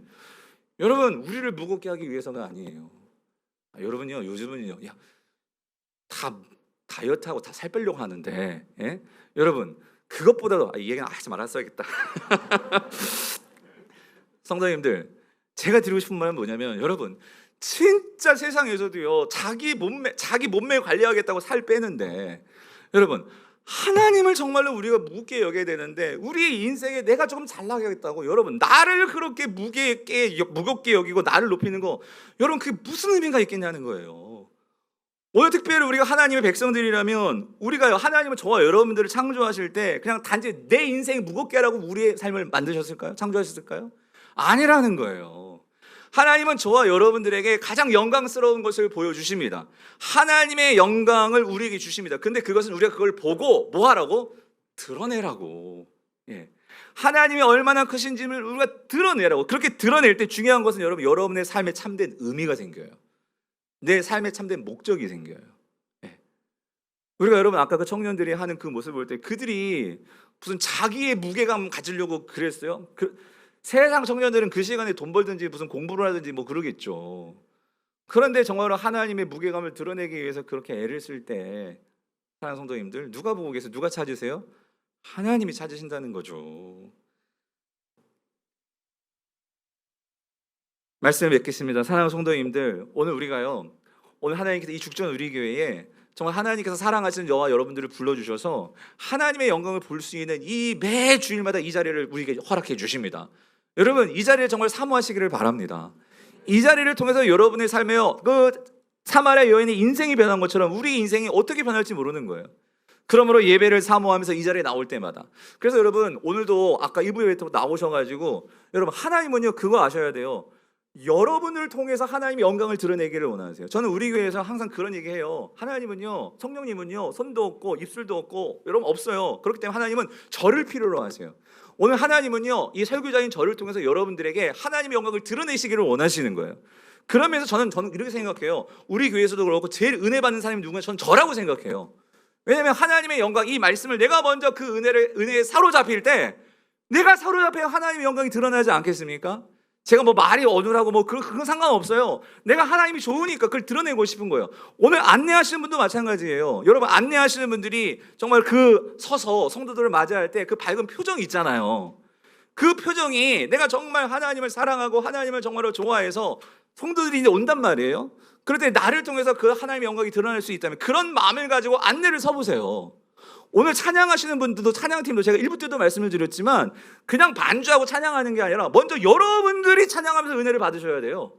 여러분 우리를 무겁게 하기 위해서가 아니에요. 여러분요 요즘은요 다 다이어트하고 다 살 빼려고 하는데, 예? 여러분 그것보다도 이 얘기는 하지 말았어야겠다. 성도님들, 제가 드리고 싶은 말은 뭐냐면, 여러분 진짜 세상에서도요 자기 몸매 관리하겠다고 살 빼는데, 여러분 하나님을 정말로 우리가 무겁게 여겨야 되는데, 우리 인생에 내가 조금 잘 나가겠다고 여러분 나를 그렇게 무겁게 여기고 나를 높이는 거, 여러분 그게 무슨 의미가 있겠냐는 거예요. 오늘 특별히 우리가 하나님의 백성들이라면 우리가요, 하나님은 저와 여러분들을 창조하실 때 그냥 단지 내 인생 무겁게 하라고 우리의 삶을 만드셨을까요? 창조하셨을까요? 아니라는 거예요. 하나님은 저와 여러분들에게 가장 영광스러운 것을 보여주십니다. 하나님의 영광을 우리에게 주십니다. 근데 그것은 우리가 그걸 보고 뭐 하라고? 드러내라고. 예. 하나님이 얼마나 크신지를 우리가 드러내라고. 그렇게 드러낼 때 중요한 것은 여러분, 여러분의 삶에 참된 의미가 생겨요. 내 삶에 참된 목적이 생겨요. 예. 우리가 여러분 아까 그 청년들이 하는 그 모습을 볼 때 그들이 무슨 자기의 무게감 가지려고 그랬어요? 세상 청년들은 그 시간에 돈 벌든지 무슨 공부를 하든지 뭐 그러겠죠. 그런데 정말로 하나님의 무게감을 드러내기 위해서 그렇게 애를 쓸 때 사랑하는 성도님들, 누가 보고 계세요? 누가 찾으세요? 하나님이 찾으신다는 거죠. 말씀을 맺겠습니다. 사랑하는 성도님들, 오늘 우리가요, 오늘 하나님께서 이 죽전 우리 교회에 정말 하나님께서 사랑하시는 저와 여러분들을 불러주셔서 하나님의 영광을 볼 수 있는 이 매 주일마다 이 자리를 우리에게 허락해 주십니다. 여러분, 이 자리를 정말 사모하시기를 바랍니다. 이 자리를 통해서 여러분의 삶에요, 그 사마리아 여인의 인생이 변한 것처럼 우리 인생이 어떻게 변할지 모르는 거예요. 그러므로 예배를 사모하면서 이 자리에 나올 때마다. 그래서 여러분, 오늘도 아까 2부 예배 때 나오셔가지고 여러분, 하나님은요 그거 아셔야 돼요. 여러분을 통해서 하나님의 영광을 드러내기를 원하세요. 저는 우리 교회에서 항상 그런 얘기해요. 하나님은요, 성령님은요 손도 없고 입술도 없고 여러분 없어요. 그렇기 때문에 하나님은 저를 필요로 하세요. 오늘 하나님은요 이 설교자인 저를 통해서 여러분들에게 하나님의 영광을 드러내시기를 원하시는 거예요. 그러면서 저는 이렇게 생각해요. 우리 교회에서도 그렇고 제일 은혜 받는 사람이 누구냐? 저는 저라고 생각해요. 왜냐하면 하나님의 영광, 이 말씀을 내가 먼저 그 은혜에 사로잡힐 때 내가 사로잡혀야 하나님의 영광이 드러나지 않겠습니까? 제가 뭐 말이 어눌하고 뭐 그건 상관없어요. 내가 하나님이 좋으니까 그걸 드러내고 싶은 거예요. 오늘 안내하시는 분도 마찬가지예요. 여러분, 안내하시는 분들이 정말 그 서서 성도들을 맞이할 때 그 밝은 표정이 있잖아요. 그 표정이 내가 정말 하나님을 사랑하고 하나님을 정말로 좋아해서 성도들이 이제 온단 말이에요. 그럴 때 나를 통해서 그 하나님의 영광이 드러날 수 있다면 그런 마음을 가지고 안내를 서보세요. 오늘 찬양하시는 분들도, 찬양팀도 제가 1부 때도 말씀을 드렸지만 그냥 반주하고 찬양하는 게 아니라 먼저 여러분들이 찬양하면서 은혜를 받으셔야 돼요.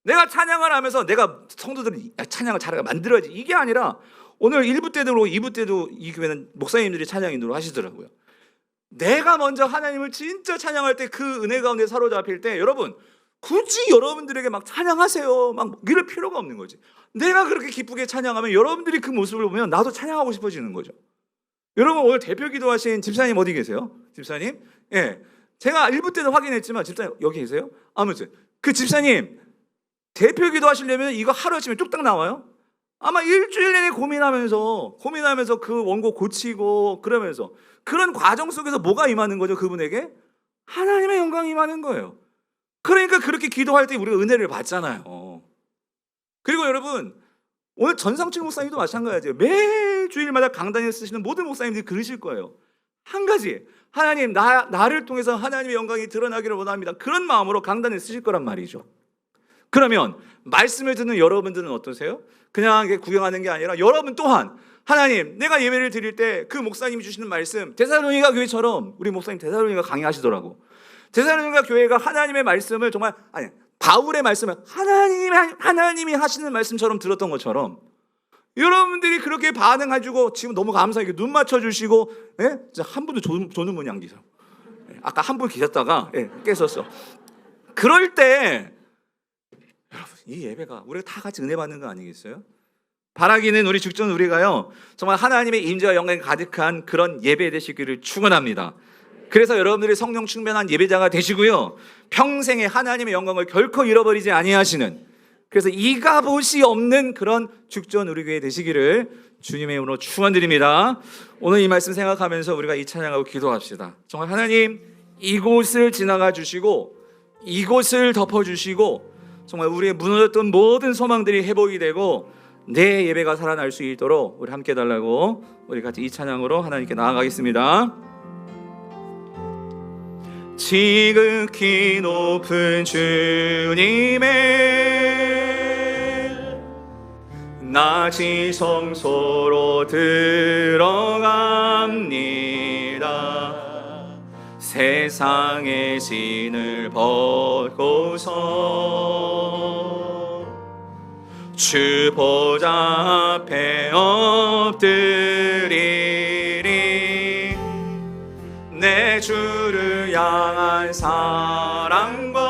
내가 찬양을 하면서 내가 성도들이 찬양을 잘하게 만들어야지, 이게 아니라 오늘 1부 때도 그렇고 2부 때도 이 교회는 목사님들이 찬양 인도를 하시더라고요. 내가 먼저 하나님을 진짜 찬양할 때 그 은혜 가운데 사로잡힐 때 여러분, 굳이 여러분들에게 막 찬양하세요 막 이럴 필요가 없는 거지. 내가 그렇게 기쁘게 찬양하면 여러분들이 그 모습을 보면 나도 찬양하고 싶어지는 거죠. 여러분, 오늘 대표 기도하신 집사님 어디 계세요? 집사님? 예. 제가 1부 때도 확인했지만 집사님 여기 계세요? 아무튼 그 집사님 대표 기도하시려면 이거 하루아침에 뚝딱 나와요? 아마 일주일 내내 고민하면서 그 원고 고치고 그러면서 그런 과정 속에서 뭐가 임하는 거죠? 그분에게 하나님의 영광이 임하는 거예요. 그러니까 그렇게 기도할 때 우리가 은혜를 받잖아요. 그리고 여러분, 오늘 전상철 목사님도 마찬가지예요. 매 주일마다 강단에 쓰시는 모든 목사님들이 그러실 거예요. 한 가지, 하나님 나를 통해서 하나님의 영광이 드러나기를 원합니다. 그런 마음으로 강단에 쓰실 거란 말이죠. 그러면 말씀을 듣는 여러분들은 어떠세요? 그냥 구경하는 게 아니라 여러분 또한 하나님, 내가 예배를 드릴 때 그 목사님이 주시는 말씀, 데살로니가 교회처럼 우리 목사님 데살로니가 강의하시더라고. 데살로니가 교회가 하나님의 말씀을 정말 바울의 말씀을 하나님이 하시는 말씀처럼 들었던 것처럼 여러분들이 그렇게 반응해주고 지금 너무 감사하게 눈 맞춰주시고, 예? 진짜 한 분도 조는 분이 안 계세요. 아까 한 분 계셨다가 깼었어. 그럴 때 여러분, 이 예배가 우리가 다 같이 은혜 받는 거 아니겠어요? 바라기는 우리 죽전 우리가요 정말 하나님의 임재와 영광이 가득한 그런 예배 되시기를 축원합니다. 그래서 여러분들이 성령 충만한 예배자가 되시고요, 평생에 하나님의 영광을 결코 잃어버리지 아니하시는, 그래서 이가봇이 없는 그런 죽전 우리 교회 되시기를 주님의 이름으로 축원드립니다. 오늘 이 말씀 생각하면서 우리가 이 찬양하고 기도합시다. 정말 하나님, 이곳을 지나가 주시고 이곳을 덮어주시고 정말 우리의 무너졌던 모든 소망들이 회복이 되고 내 예배가 살아날 수 있도록 우리 함께 해달라고 우리 같이 이 찬양으로 하나님께 나아가겠습니다. 지극히 높은 주님의 낮이 성소로 들어갑니다. 세상의 진을 벗고서 주 보좌 앞에 엎드리리. 내 주를 향한 사랑과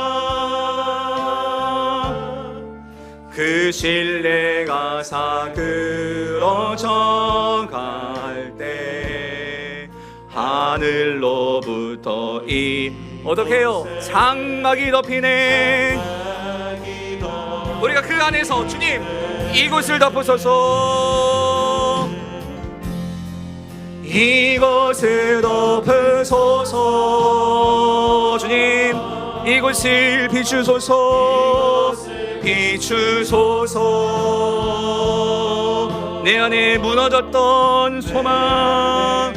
그 신뢰가 사그러져 갈 때 하늘로부터 어떻게 해요? 장막이 덮이네. 우리가 그 안에서 주님 이곳을 덮으소서, 이곳을 덮으소서. 주님 이곳을 비추소서, 비추소서. 내 안에 무너졌던 소망,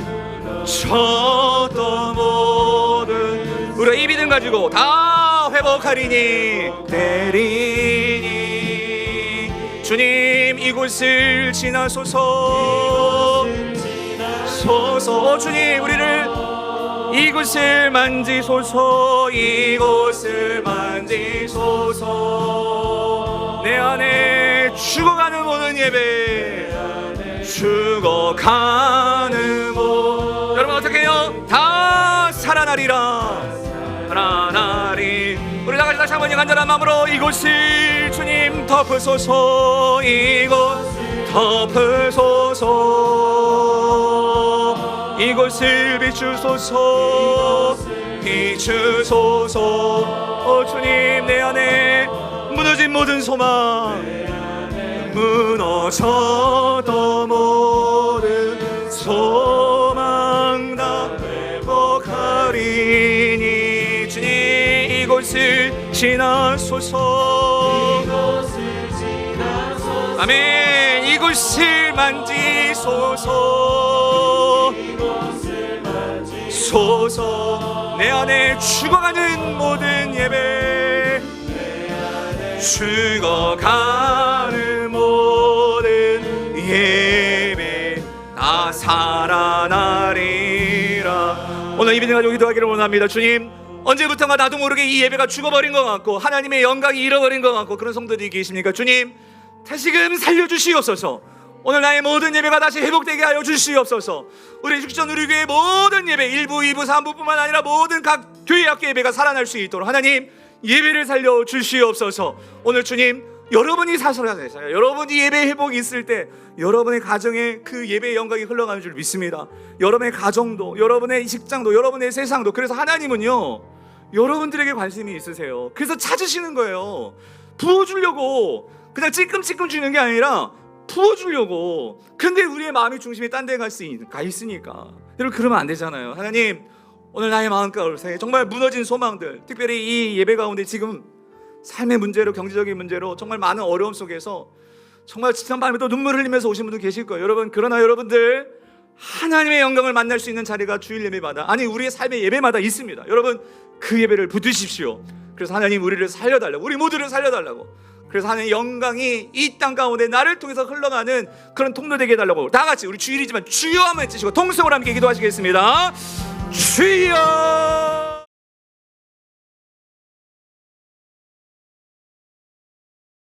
졌던 모든 우리가 이 믿음 가지고 다 회복하리니 되리니. 주님 이곳을 지나소서, 주님 우리를 이곳을 만지소서, 이곳을 만지소서. 내 안에 죽어가는 모든 예배, 죽어가는 모든, 여러분 어떻게 해요? 다 살아나리라, 살아나리. 우리 다같이 다시 한번 간절한 마음으로 이곳을 주님 덮으소서, 이곳 덮으소서, 이곳을 비추소서, 비추소서. 주님 내 안에 무너진 모든 소망, 무너졌던 모든 소망 다 회복하리니. 주님 이곳을 지나소서, 아멘. 이곳을 만지소서, 소서. 내 안에 죽어가는 모든 예배, 죽어가는 모든 예배 다 살아나리라. 오늘 이 믿음 가지고 기도하기를 원합니다. 주님 언제부턴가 나도 모르게 이 예배가 죽어버린 것 같고 하나님의 영광이 잃어버린 것 같고 그런 성도들이 계십니까? 주님 다시금 살려주시옵소서. 오늘 나의 모든 예배가 다시 회복되게 하여 주시옵소서. 우리 죽전 우리 교회 모든 예배 1부, 2부, 3부뿐만 아니라 모든 각 교회 학교 예배가 살아날 수 있도록 하나님 예배를 살려 주시옵소서. 오늘 주님 여러분이 사소하세요. 여러분이 예배 회복이 있을 때 여러분의 가정에 그 예배의 영광이 흘러가는 줄 믿습니다. 여러분의 가정도, 여러분의 직장도, 여러분의 세상도. 그래서 하나님은요 여러분들에게 관심이 있으세요. 그래서 찾으시는 거예요. 부어주려고, 그냥 찔끔찔끔 주는 게 아니라 부어주려고. 근데 우리의 마음의 중심이 딴 데 가 있으니까 여러분 그러면 안 되잖아요. 하나님 오늘 나의 마음가짐에 정말 무너진 소망들, 특별히 이 예배 가운데 지금 삶의 문제로, 경제적인 문제로 정말 많은 어려움 속에서 정말 지난 밤에도 눈물을 흘리면서 오신 분들 계실 거예요. 여러분 그러나 여러분들 하나님의 영광을 만날 수 있는 자리가 주일 예배마다, 아니 우리의 삶의 예배마다 있습니다. 여러분 그 예배를 붙드십시오. 그래서 하나님 우리를 살려달라고, 우리 모두를 살려달라고. 그래서 하나님의 영광이 이 땅 가운데 나를 통해서 흘러가는 그런 통로 되게 해달라고. 다 같이 우리 주일이지만 주여 한번 외치시고 통성으로 함께 기도하시겠습니다. 주여